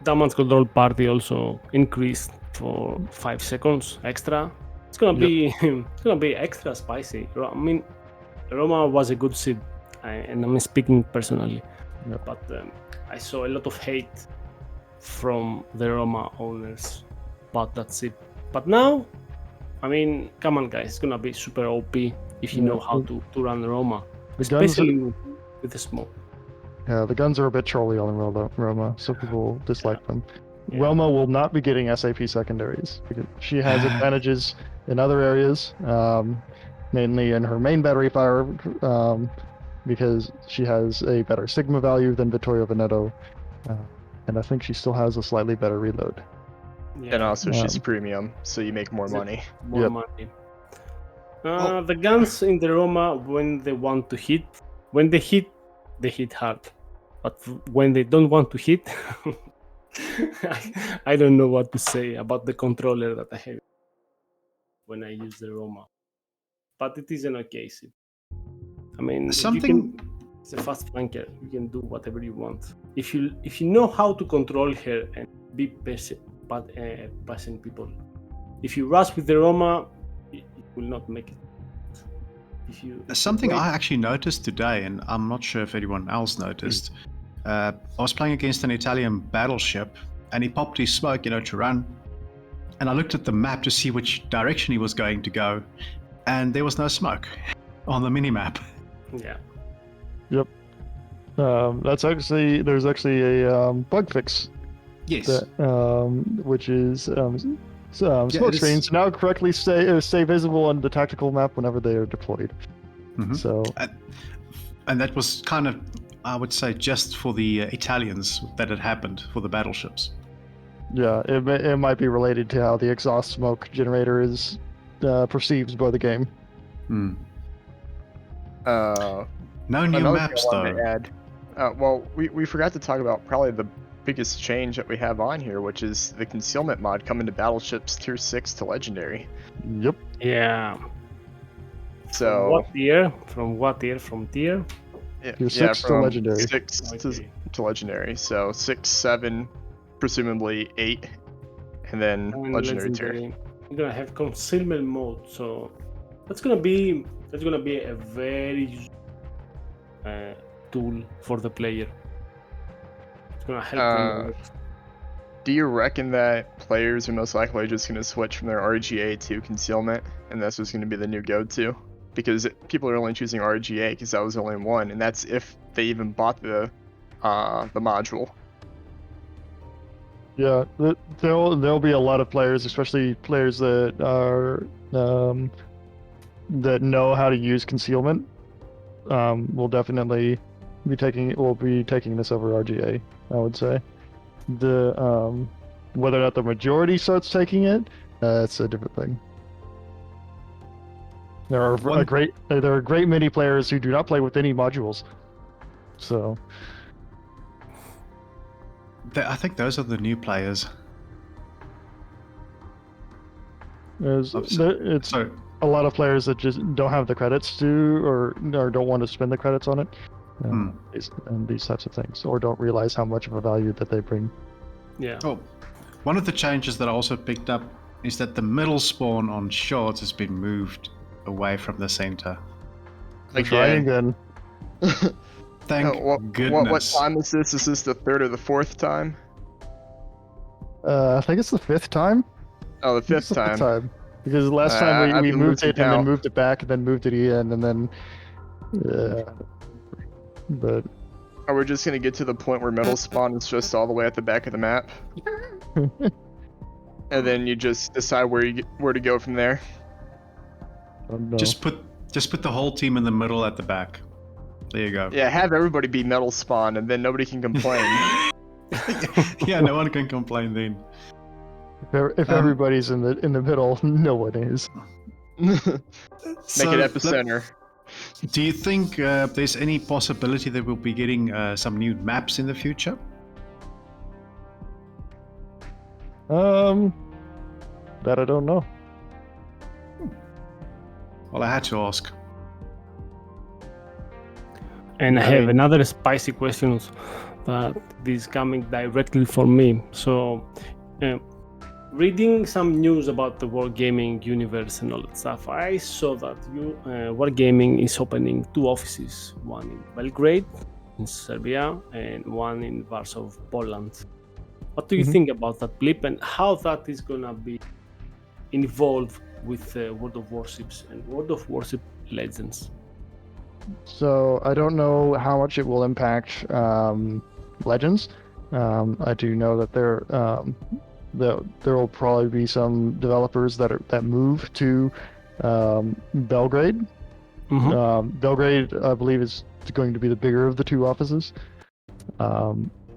Damage control party also increased for 5 seconds extra. It's gonna be extra spicy. I mean, Roma was a good ship, and I'm speaking personally. But I saw a lot of hate from the Roma owners about that ship. But now, I mean, come on guys, it's gonna be super OP if you know how to run Roma, especially with the smoke. Yeah, the guns are a bit trolly on Roma, so people dislike them. Yeah. Roma will not be getting SAP secondaries because she has advantages in other areas, mainly in her main battery fire, because she has a better Sigma value than Vittorio Veneto, and I think she still has a slightly better reload. Yeah, And also she's Um, premium, so you make more Is it- money. more Yep. money. Well- The guns in the Roma, when they want to hit, when they hit hard. But when they don't want to hit, I don't know what to say about the controller that I have when I use the Roma. But it is an okay seat. I mean, Something- it's a fast flanker. You can do whatever you want. If you know how to control her and be patient people. If you rush with the Roma, it will not make it. If you Something wait- I actually noticed today, and I'm not sure if anyone else noticed. I was playing against an Italian battleship, and he popped his smoke, to run. And I looked at the map to see which direction he was going to go, and there was no smoke on the mini-map. yeah. there's actually a bug fix Yes. that which is smoke it is- screens now correctly stay visible on the tactical map whenever they are deployed. Mhm. So And that was kind of, I would say, just for the Italians that it happened, for the battleships. yeah, it might be related to how the exhaust smoke generator is perceived by the game. Hmm. Uh, No new Another maps, thing I wanted though. to add. Well, we forgot to talk about probably the biggest change that we have on here, which is the concealment mod coming to battleships tier 6 to legendary. Yep. Yeah. So What tier? From what tier? From tier? Tier 6 to from legendary. 6 Okay. to legendary. So 6, 7, presumably 8, and then And legendary tier. You're gonna have concealment mode, so that's gonna be a very useful tool for the player. It's gonna help them a lot. Do you reckon that players are most likely just going to switch from their RGA to concealment, and that's just going to be the new go-to? Because people are only choosing RGA because that was only one, and that's if they even bought the module. Yeah, there'll be a lot of players, especially players that are that know how to use concealment. Will definitely be taking this over RGA. I would say the whether or not the majority starts taking it, that's a different thing. There are One- a great many players who do not play with any modules. So I think those are the new players. it's So, a lot of players that just don't have the credits to, or don't want to spend the credits on it, and these types of things, or don't realize how much of a value that they bring. Yeah. oh, one of the changes that I also picked up is that the middle spawn on shards has been moved away from the center. Trying again. Thank What goodness. time is this? Is this the third or the fourth time? I think it's the fifth time. Oh, the I think it's fifth the fifth time. time. Because last time I've we been moved losing it and then count. moved it back and then moved it again and then but Are we just gonna get to the point where metal spawn is just all the way at the back of the map, and then you just decide where to go from there? no. Just put the whole team in the middle at the back. There you go. Yeah, have everybody be metal spawn, and then nobody can complain. Yeah, no one can complain then. If everybody's in the middle, no one is. Make So, it epicenter. Do you think there's any possibility that we'll be getting some new maps in the future? That I don't know. Well, I had to ask. And I have another spicy question that is coming directly from me. So, reading some news about the wargaming universe and all that stuff, I saw that wargaming is opening 2 offices, one in Belgrade, in Serbia, and one in Warsaw, Poland. What do you think about that, Blip, and how that is gonna be involved with World of Warships and World of Warship Legends? So I don't know how much it will impact Legends. I do know that there will probably be some developers that move to Belgrade. Belgrade, I believe, is going to be the bigger of the 2 offices.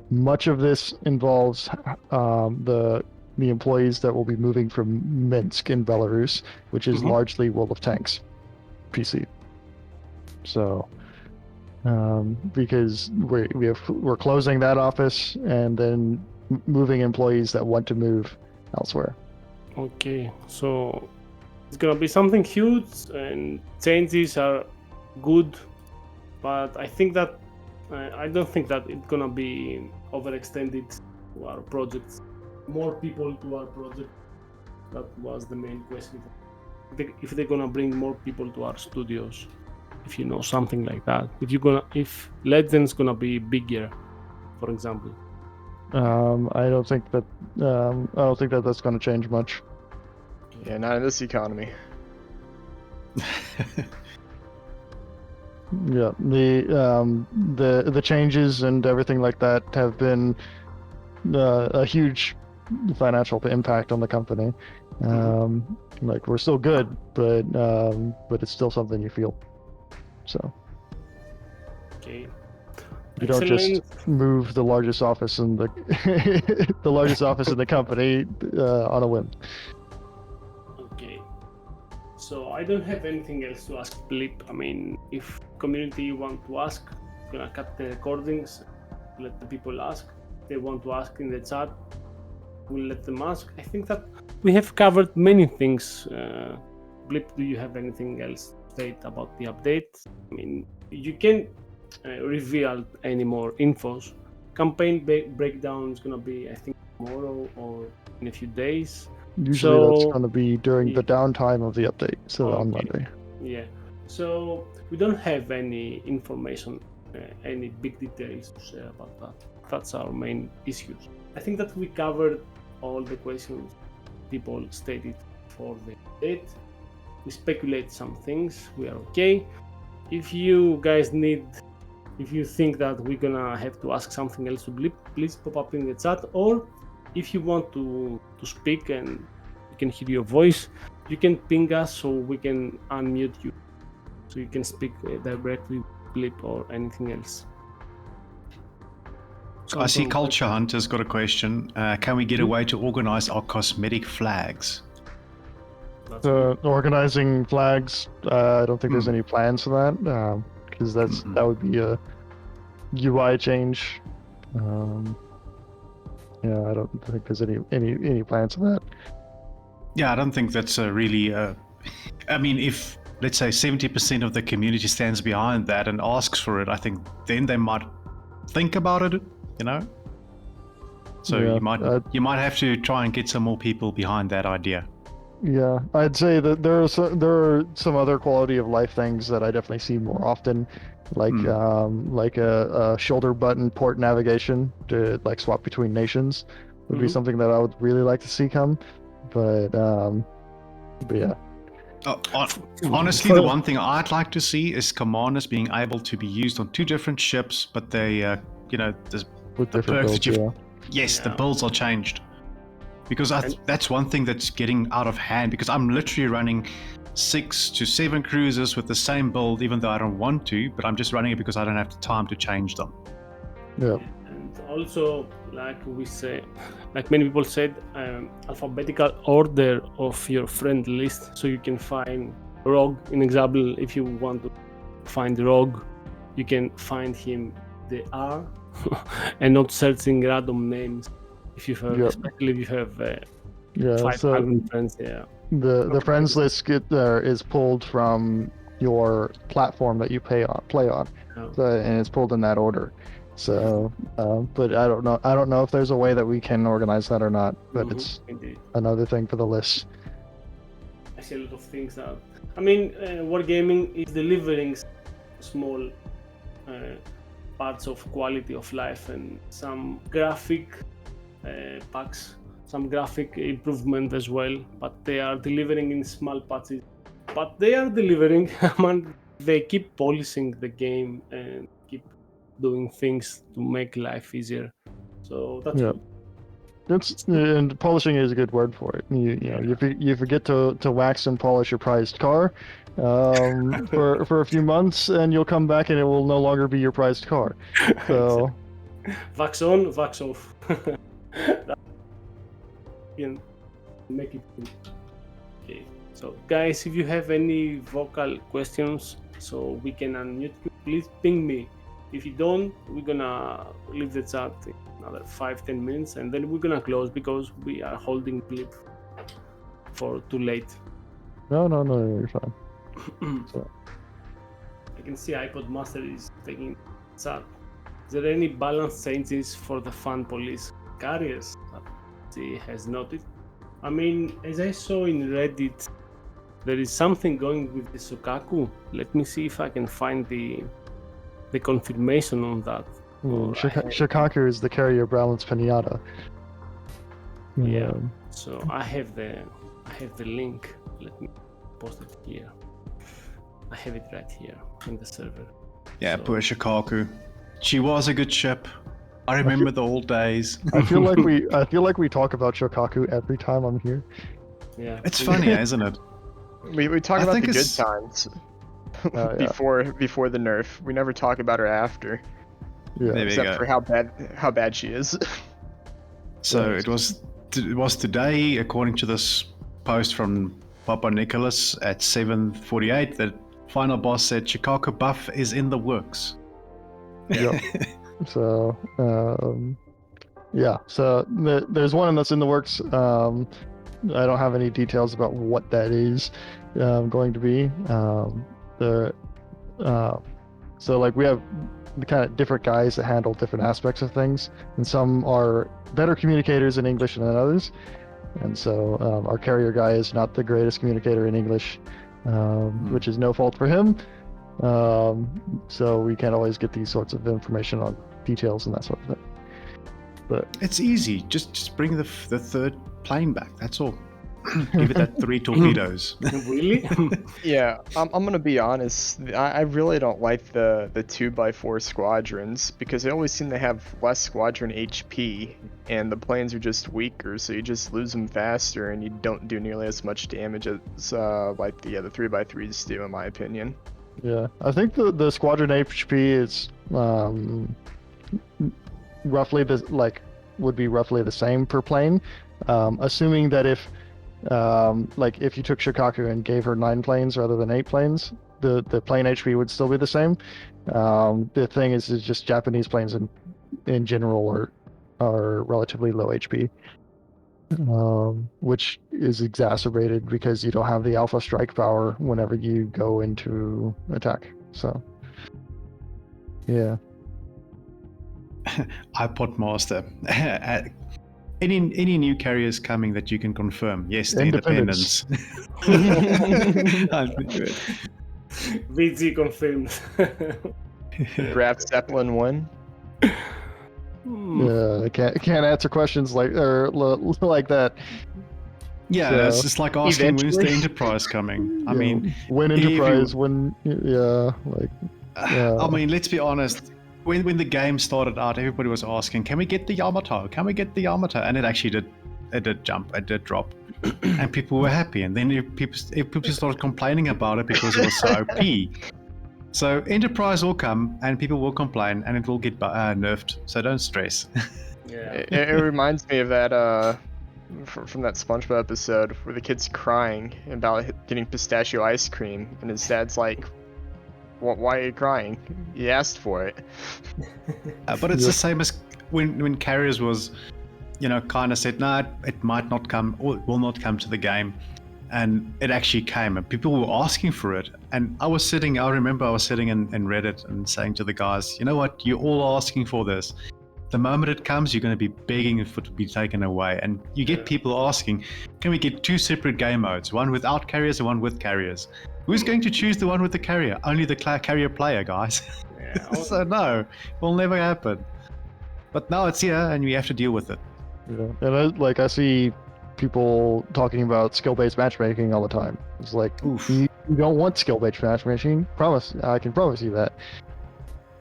Much of this involves the the employees that will be moving from Minsk in Belarus, which is largely World of Tanks PC. So, because we're closing that office and then moving employees that want to move elsewhere. Okay, so it's gonna be something huge, and changes are good, but I think that I don't think that it's gonna be overextended to our projects. More people to our project. That was the main question. If they're gonna bring more people to our studios, if you know something like that. If Legends gonna be bigger, for example. I don't think that that's going to change much. Yeah, not in this economy. Yeah, the changes and everything like that have been a huge financial impact on the company. Like we're still good, but it's still something you feel. So Okay. you don't just Excellent. move the largest office in the the largest office in the company on a whim. Okay. So I don't have anything else to ask Blip. I mean, if community want to ask, I'm gonna cut the recordings, let the people ask. If they want to ask in the chat, we'll let them ask. I think that we have covered many things. Blip, do you have anything else to state about the update? I mean, you can reveal any more infos. Campaign breakdown is gonna be, I think, tomorrow or in a few days. Usually that's going to be during Yeah. the downtime of the update, so on Monday. Yeah. So we don't have any information, any big details to share about that. That's our main issues. I think that we covered all the questions people stated for the update. We speculate some things. We are okay. If you guys if you think that we're gonna have to ask something else to Blip, please pop up in the chat. Or if you want to speak and we can hear your voice, you can ping us so we can unmute you, so you can speak directly with Blip or anything else. So I see Culture Hunter's got a question. Can we get a way to organize our cosmetic flags? Organizing flags, I don't think there's any plans for that, because that would be a UI change. Yeah, I don't think there's any plans for that. Yeah, I don't think that's really. I mean, if let's say 70% of the community stands behind that and asks for it, I think then they might think about it. You know. So yeah, you might have to try and get some more people behind that idea. Yeah, I'd say that there are some other quality of life things that I definitely see more often, like a shoulder button port navigation to like swap between nations would be something that I would really like to see come, but yeah. Honestly, the one thing I'd like to see is commanders being able to be used on two different ships, but they with the different perks builds, that yes, the builds are changed. Because that's one thing that's getting out of hand, because I'm literally running 6 to 7 cruisers with the same build, even though I don't want to, but I'm just running it because I don't have the time to change them. Yeah. And also, like many people said, alphabetical order of your friend list, so you can find Rogue. In example, if you want to find Rogue, you can find him the R and not searching random names. If you have, especially if you have 500 friends, the friends list is pulled from your platform that you play on, and it's pulled in that order. So, but I don't know if there's a way that we can organize that or not. But it's another thing for the list. I see a lot of things that Wargaming is delivering small parts of quality of life and some graphic packs, some graphic improvement as well, but they are delivering in small patches. But they are delivering. They keep polishing the game and keep doing things to make life easier. So that's good. And polishing is a good word for it. You forget to wax and polish your prized car for a few months, and you'll come back and it will no longer be your prized car. So Wax on, wax off. can make it. Okay. So guys, if you have any vocal questions, so we can unmute you, please ping me. If you don't, we're gonna leave the chat in another 5-10 minutes, and then we're gonna close because we are holding Blip for too late. No, you're fine. So, I can see iPod Master is taking chat. Is there any balance changes for the fan police carriers that she has noted? I mean, as I saw in Reddit, there is something going with the Shokaku. Let me see if I can find the confirmation on that. Or I have- Shikaku is the carrier balance pinata. Yeah. Um, So I have the link. Let me post it here. I have it right here in the server. Yeah, So- poor Shikaku. She was a good ship. I remember the old days. I feel like we talk about Shokaku every time I'm here. Yeah. It's funny, isn't it? We talk I about think the good it's- times Yeah. before the nerf. We never talk about her after, Yeah. There we except go. for how bad she is. So Yes. it was today, according to this post from Papa Nicholas at 7:48, that final boss said Shikaku buff is in the works. Yep. So, yeah. So there's one that's in the works. I don't have any details about what that is going to be. So like we have the kind of different guys that handle different aspects of things, and some are better communicators in English than others. And so our carrier guy is not the greatest communicator in English, which is no fault for him. So we can't always get these sorts of information on details and that sort of thing. But It's easy. Just bring the third plane back. That's all. Give it that 3 torpedoes. Really? Yeah, I'm gonna be honest. I really don't like the 2x4 squadrons because they always seem to have less squadron HP, and the planes are just weaker, so you just lose them faster, and you don't do nearly as much damage as like the 3x3s do, in my opinion. yeah, I think the squadron HP is roughly would be roughly the same per plane, assuming that if you took Shikaku and gave her 9 planes rather than 8 planes, the plane HP would still be the same. The thing is just Japanese planes in general are relatively low HP, which is exacerbated because you don't have the alpha strike power whenever you go into attack. So, yeah. iPod Master. Any new carriers coming that you can confirm? Yes, the Independence. Independence. VG confirmed. Draft Zeppelin 1. Yeah, I can't answer questions like that. Yeah, So, it's just like asking when's the eventually. Enterprise coming. I Yeah, mean, when if you- Enterprise, when Yeah. I mean, let's be honest. When the game started out, everybody was asking, "Can we get the Yamato? Can we get the Yamato?" And it actually did. It did jump. It did drop, and people were happy. And then people started complaining about it because it was so OP. So Enterprise will come, and people will complain, and it will get nerfed. So don't stress. Yeah. It reminds me of that from that SpongeBob episode where the kid's crying about getting pistachio ice cream, and his dad's like, "Why are you crying? You asked for it." But it's the same as when Carriers was, kind of said, "No, it might not come, or it will not come to the game," and it actually came, and people were asking for it. And I remember I was sitting in Reddit and saying to the guys, "You know what? You're all asking for this. The moment it comes, you're going to be begging for it to be taken away." And you get people asking, "Can we get 2 separate game modes? One without carriers and one with carriers?" Who's going to choose the one with the carrier? Only the carrier player, guys. Yeah. So no, it will never happen. But now it's here, and we have to deal with it. Yeah. And I see people talking about skill-based matchmaking all the time. It's like, Oof. you don't want skill-based matchmaking. I can promise you that.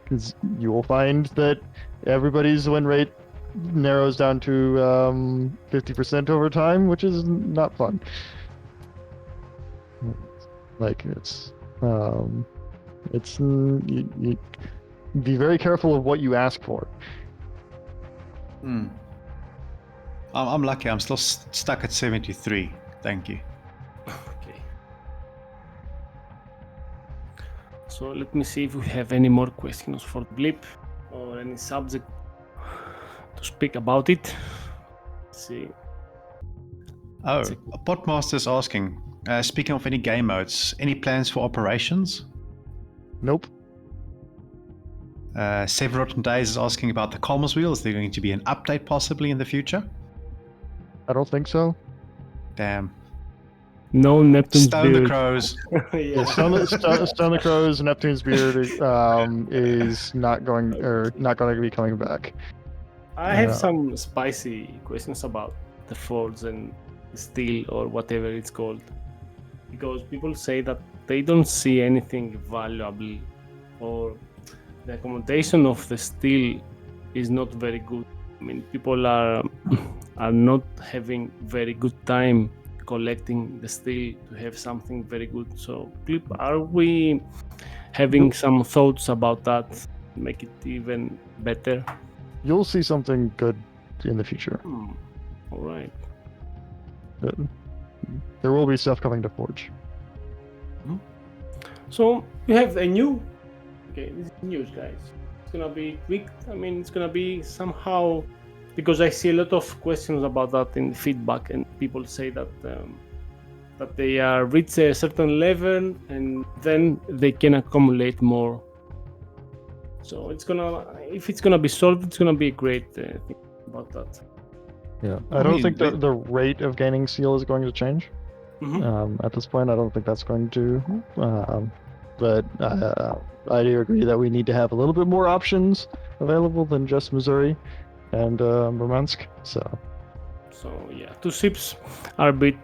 Because you will find that everybody's win rate narrows down to 50% over time, which is not fun. Like, you be very careful of what you ask for. I'm lucky. I'm still stuck at 73. Thank you. Okay. So let me see if we have any more questions for Blip or any subject to speak about it. Let's see. Oh, Potmaster's asking, speaking of any game modes, any plans for operations? Nope. Severotten Days is asking about the comms wheel. Is there going to be an update possibly in the future? I don't think so. Damn. No Neptune's Stone the beard. Crows. Yeah, Stone the Crows, Neptune's Beard is not going to be coming back. I have some spicy questions about the Forge and Steel or whatever it's called, because people say that they don't see anything valuable, or the accommodation of the Steel is not very good. I mean, people are not having very good time collecting the Steel to have something very good. So, Clip, are we having some thoughts about that? Make it even better? You'll see something good in the future. All right. There will be stuff coming to Forge. So you have a new. Okay, this is news, guys. It's gonna be quick. I mean, it's gonna be somehow, because I see a lot of questions about that in feedback, and people say that that they reach a certain level and then they can accumulate more. So it's gonna, if it's gonna be solved, it's gonna be a great thing about that. Yeah, I don't think the rate of gaining seal is going to change. At this point, I don't think that's going to. But I do agree that we need to have a little bit more options available than just Missouri and Murmansk. So yeah, 2 ships are a bit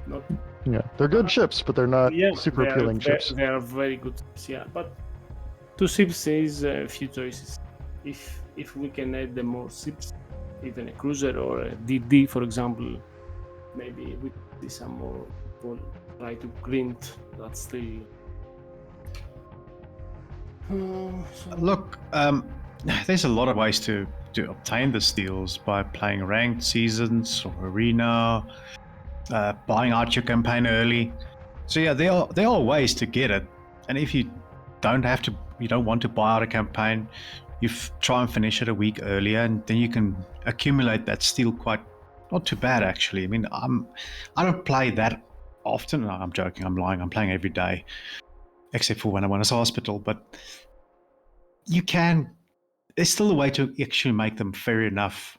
not. Yeah, they're good ships, but they're not super appealing ships. They are very good ships, yeah. But 2 ships is a few choices. If we can add the more ships, even a cruiser or a DD, for example, maybe we see some more people try to grind that still. Look, there's a lot of ways to obtain the steals by playing ranked seasons or arena, buying out your campaign early. So yeah, there are ways to get it. And if you don't want to buy out a campaign, you try and finish it a week earlier, and then you can accumulate that steal quite not too bad actually. I mean, I don't play that often. No, I'm joking. I'm lying. I'm playing every day, except for when I went to hospital. But you can. There's still a way to actually make them fair enough.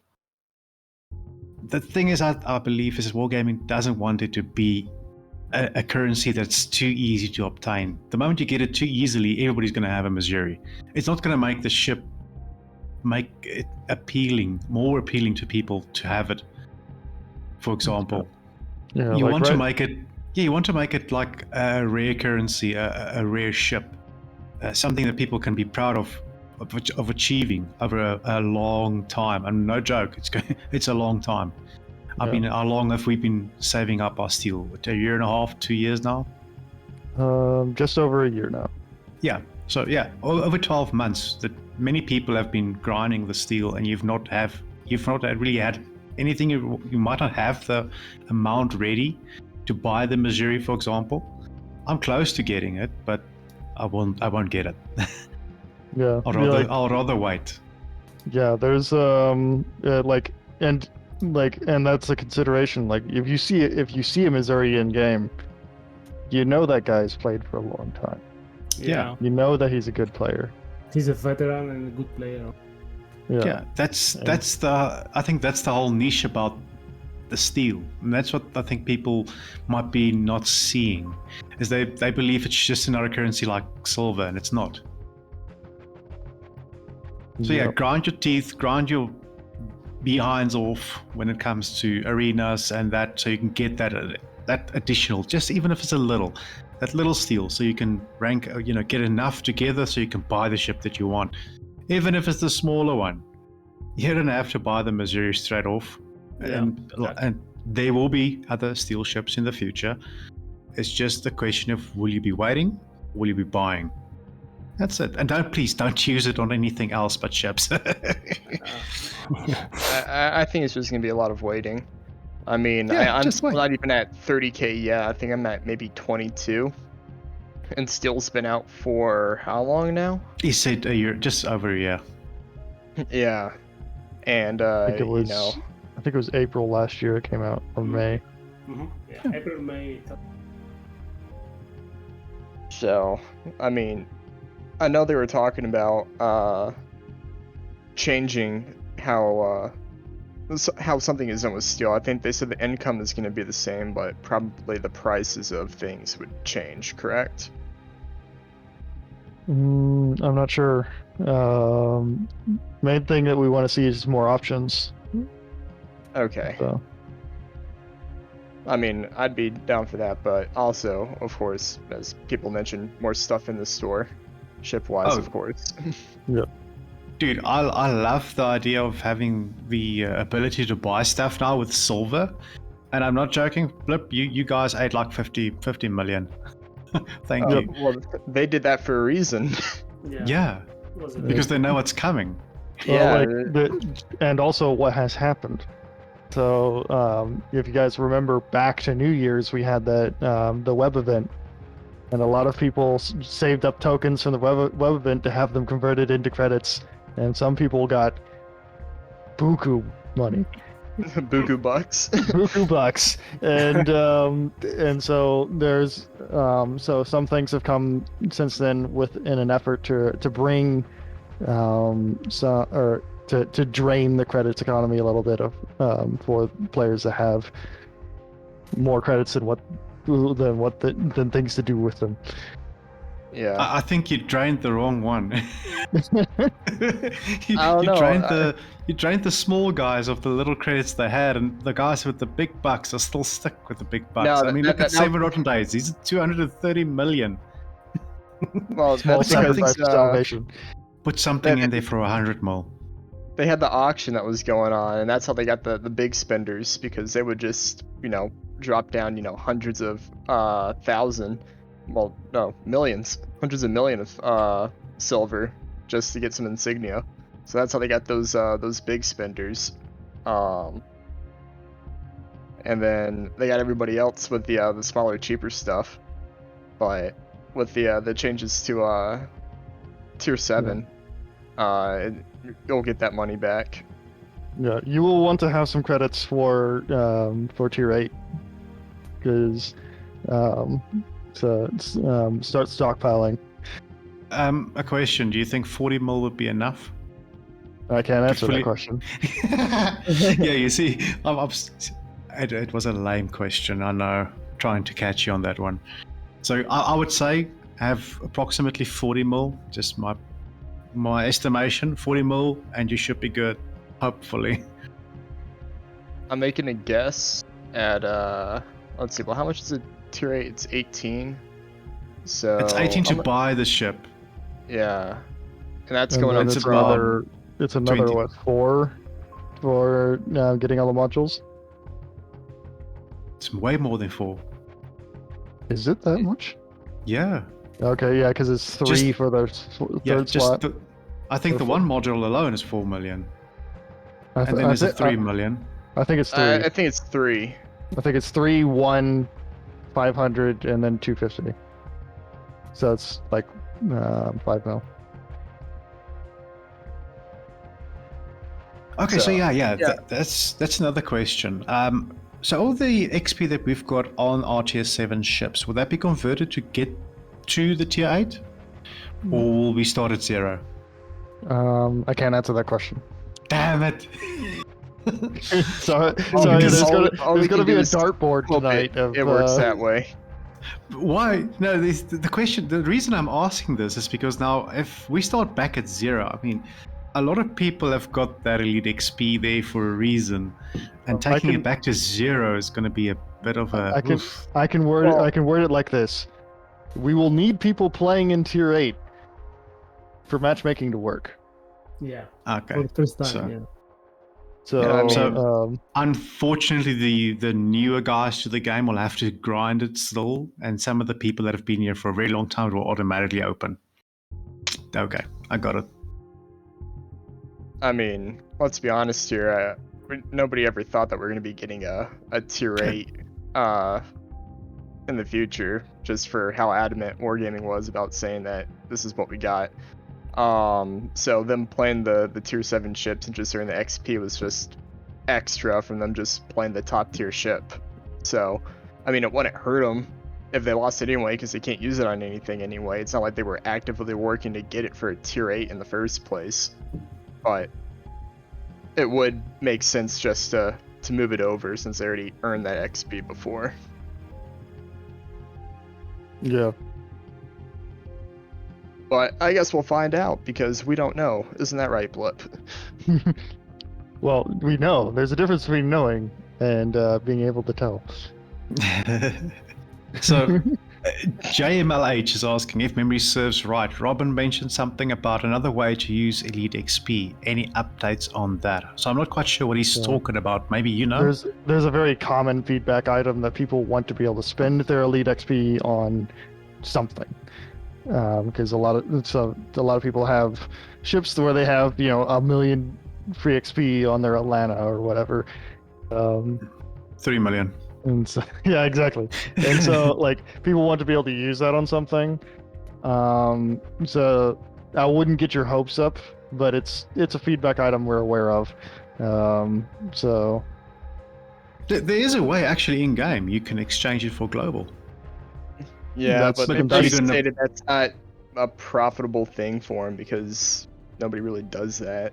The thing is, I believe is Wargaming doesn't want it to be a currency that's too easy to obtain. The moment you get it too easily, everybody's going to have a Missouri. It's not going to make the ship make it more appealing to people to have it. For example, you want to make it like a rare currency, a rare ship, something that people can be proud of achieving over a long time. And no joke, it's a long time. I mean, how long have we been saving up our steel? A year and a half, 2 years now? Just over a year now. Yeah. So yeah, over 12 months that many people have been grinding the steel, and you've not really had anything. You might not have the amount ready to buy the Missouri, for example. I'm close to getting it, but I won't get it. Yeah. I'll rather wait. Yeah, there's and that's a consideration. Like if you see a Missouri in game, you know that guy's played for a long time. Yeah. You know that he's a good player. He's a veteran and a good player. Yeah, I think that's the whole niche about the steel. And that's what I think people might be not seeing, is they believe it's just another currency like silver, and it's not. So yeah, grind your teeth, grind your behinds off when it comes to arenas and that, so you can get that additional, just even if it's that little steel, so you can rank, get enough together so you can buy the ship that you want, even if it's the smaller one. You don't have to buy the Missouri straight off. And there will be other steel ships in the future. It's just a question of, will you be waiting, will you be buying? That's it. And please don't use it on anything else but ships. I think it's just gonna be a lot of waiting. I mean, Yeah, I'm just still wait. not even at 30K yet. I think I'm at maybe 22, and Steel's been out for how long now? He said a year, just over a year. Yeah, and I think it was. you know, I think it was April last year. It came out or May. Yeah, April, May. so I mean, I know they were talking about changing how something is done with Steel. I think they said the income is going to be the same, but probably the prices of things would change. Correct? I'm not sure. Main thing that we want to see is more options. Okay. So I mean, I'd be down for that, but also, of course, as people mentioned, more stuff in the store, ship-wise, Oh. of course. Dude, I love the idea of having the ability to buy stuff now with silver. And I'm not joking, Blip, you guys ate like 50 million. Thank you. Well, they did that for a reason. Yeah, because they know what's coming. well, Yeah. and also what has happened. So if you guys remember back to New Year's, we had that the web event, and a lot of people saved up tokens from the web event to have them converted into credits, and some people got buku money. Buku bucks. Buku bucks, and so there's so some things have come since then in an effort to bring to drain the credits economy a little bit of for players that have more credits than things to do with them. Yeah. I think you drained the wrong one. you, I don't you know, drained the small guys of the little credits they had, and the guys with the big bucks are still stuck with the big bucks. No, I mean, look at Seven Rotten Days. He's at 230 million. Well, it's Small because sacrifice for salvation. Put something in there for 100 mil. they had the auction that was going on, and that's how they got the big spenders, because they would just, drop down, hundreds of thousand, well, no, millions, hundreds of million of silver just to get some insignia. So that's how they got those big spenders. And then they got everybody else with the smaller, cheaper stuff. But with the changes to tier 7, you'll get that money back. Yeah, you will want to have some credits for tier 8 because start stockpiling. A question: do you think 40 mil would be enough? I can't answer that question. Yeah, you see, it was a lame question. I know, trying to catch you on that one. So I would say have approximately 40 mil. Just my estimation, 40 mil, and you should be good. Hopefully. I'm making a guess at let's see. Well, how much is it? Tier 8? It's 18. So It's 18 to buy the ship. Yeah, and that's And going then up it's from about it's another 20. what, 4 for getting all the modules. It's way more than 4. Is it that much? Yeah. Okay, yeah, because it's 3 Just- for the third slot. I think the Or one module alone is 4 million. I And then there's a 3 million. I think it's 3. I think it's 3. I think it's 3, 1, 500, and then 250. So it's like 5 mil. Okay, so yeah. yeah. That's another question. So all the XP that we've got on our tier 7 ships, will that be converted to get to the tier 8? Or will we start at 0? I can't answer that question. Damn it! Sorry, because there's gonna be a dartboard Hope tonight. it works that way. Why? No, the reason I'm asking this is because now if we start back at 0, I mean, a lot of people have got that elite XP there for a reason, and taking it back to 0 is going to be a bit of a. I can word it like this: we will need people playing in tier 8 for matchmaking to work. Yeah. Okay. For the first time, So- yeah. So, Yeah, I mean- Unfortunately, the newer guys to the game will have to grind it still, and some of the people that have been here for a very long time will automatically open. Okay, I got it. I mean, let's be honest here. Nobody ever thought that we're going to be getting a tier 8 in the future, just for how adamant Wargaming was about saying that this is what we got. So them playing the tier 7 ships and just earning the XP was just extra from them just playing the top tier ship. So, I mean, it wouldn't hurt them if they lost it anyway, because they can't use it on anything anyway. It's not like they were actively working to get it for a tier 8 in the first place. But it would make sense just to move it over, since they already earned that XP before. Yeah. But I guess we'll find out, because we don't know. Isn't that right, Blip? Well, we know. There's a difference between knowing and being able to tell. So, JMLH is asking, if memory serves right, Robin mentioned something about another way to use Elite XP. Any updates on that? So I'm not quite sure what he's talking about. Maybe you know? There's a very common feedback item that people want to be able to spend their Elite XP on something. Because a lot of people have ships where they have 1 million free XP on their Atlanta or whatever. 3 million. And so, yeah, exactly. And so like people want to be able to use that on something. So I wouldn't get your hopes up, but it's a feedback item we're aware of. So There is a way actually in game you can exchange it for global. Yeah, but but they that's stated that's not a profitable thing for him, because nobody really does that.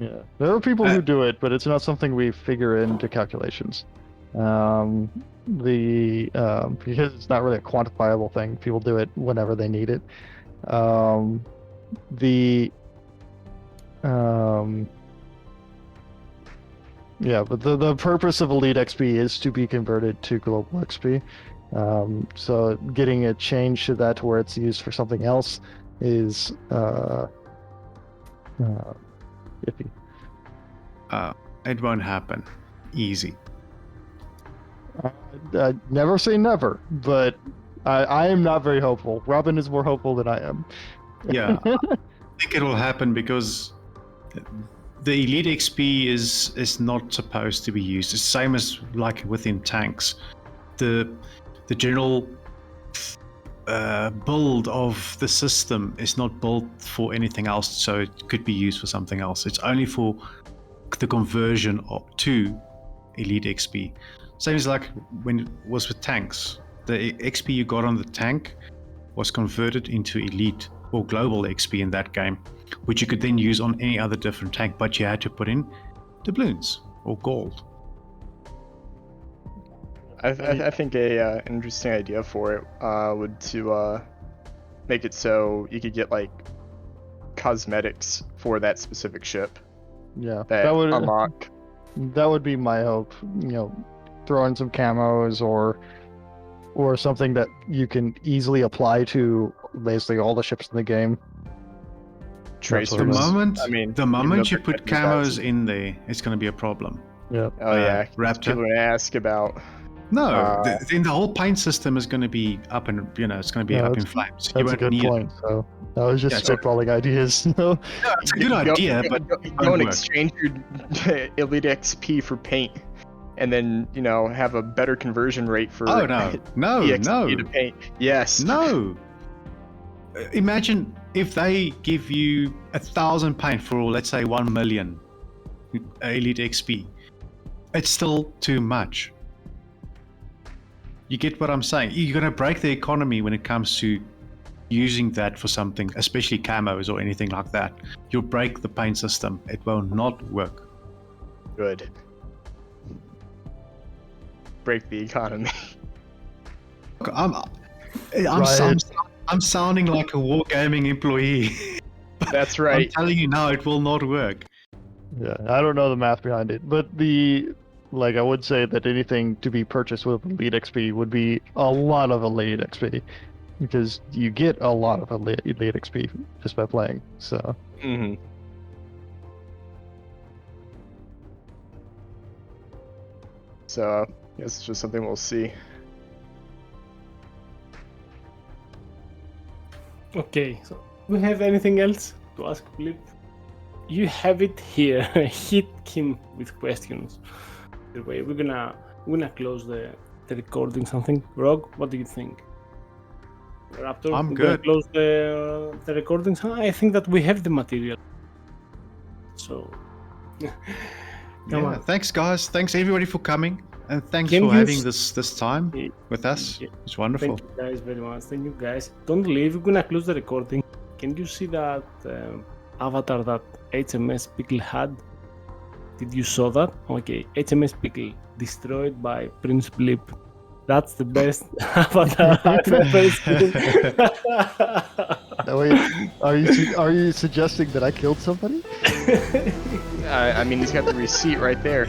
yeah, there are people who do it, but it's not something we figure into calculations. Because it's not really a quantifiable thing. People do it whenever they need it. Yeah, but the purpose of Elite XP is to be converted to Global XP. So getting a change to that to where it's used for something else is iffy. It won't happen. Easy. I never say never, but I am not very hopeful. Robin is more hopeful than I am. Yeah, I think it will happen because the Elite XP is not supposed to be used. It's the same as like within tanks. The general build of the system is not built for anything else, so it could be used for something else. It's only for the conversion to Elite XP. Same as like when it was with tanks. The XP you got on the tank was converted into Elite or Global XP in that game, which you could then use on any other different tank, but you had to put in doubloons or gold. I think an interesting idea for it would to make it so you could get like cosmetics for that specific ship. Yeah, that would unlock. That would be my hope. Throw in some camos or something that you can easily apply to basically all the ships in the game. Tracers. The moment you put camos in there, it's going to be a problem. Yeah. Oh yeah. Raptor. People are going to ask about. No, then the whole paint system is going to be up and it's going to be up in flames. That's a good point. So I was just spitballing ideas. No, it's a good idea, but go and exchange your Elite XP for paint, and then have a better conversion rate for. Oh no, EXP to paint. Yes. No. Imagine if they give you 1,000 paint for, let's say, 1 million Elite XP. It's still too much. You get what I'm saying? You're going to break the economy when it comes to using that for something, especially camos or anything like that. You'll break the paint system. It will not work. Good. Break the economy. I'm sounding like a wargaming employee. That's right. I'm telling you now, it will not work. Yeah, I don't know the math behind it, but I would say that anything to be purchased with Elite XP would be a lot of Elite XP, because you get a lot of Elite XP just by playing. So. Mm-hmm. So, I guess it's just something we'll see. Okay, so we have anything else to ask Blip? You have it here. Hit him with questions. Anyway, we're gonna close the recording. Something. Rogue, what do you think? Raptor, I'm we're gonna good. close the recordings. I think that we have the material. So, come Yeah. on. Thanks, guys. Thanks everybody for coming, and thanks Can for you having s- this time Yeah, with us. yeah. It's wonderful. Thank you guys very much. Thank you guys. Don't leave. We're gonna close the recording. Can you see that avatar that HMS Pickle had? Did you saw that? Okay, HMS Pickle destroyed by PrinceBlip. That's the best avatar I've ever seen. No, wait, are you suggesting that I killed somebody? I mean, he's got the receipt right there.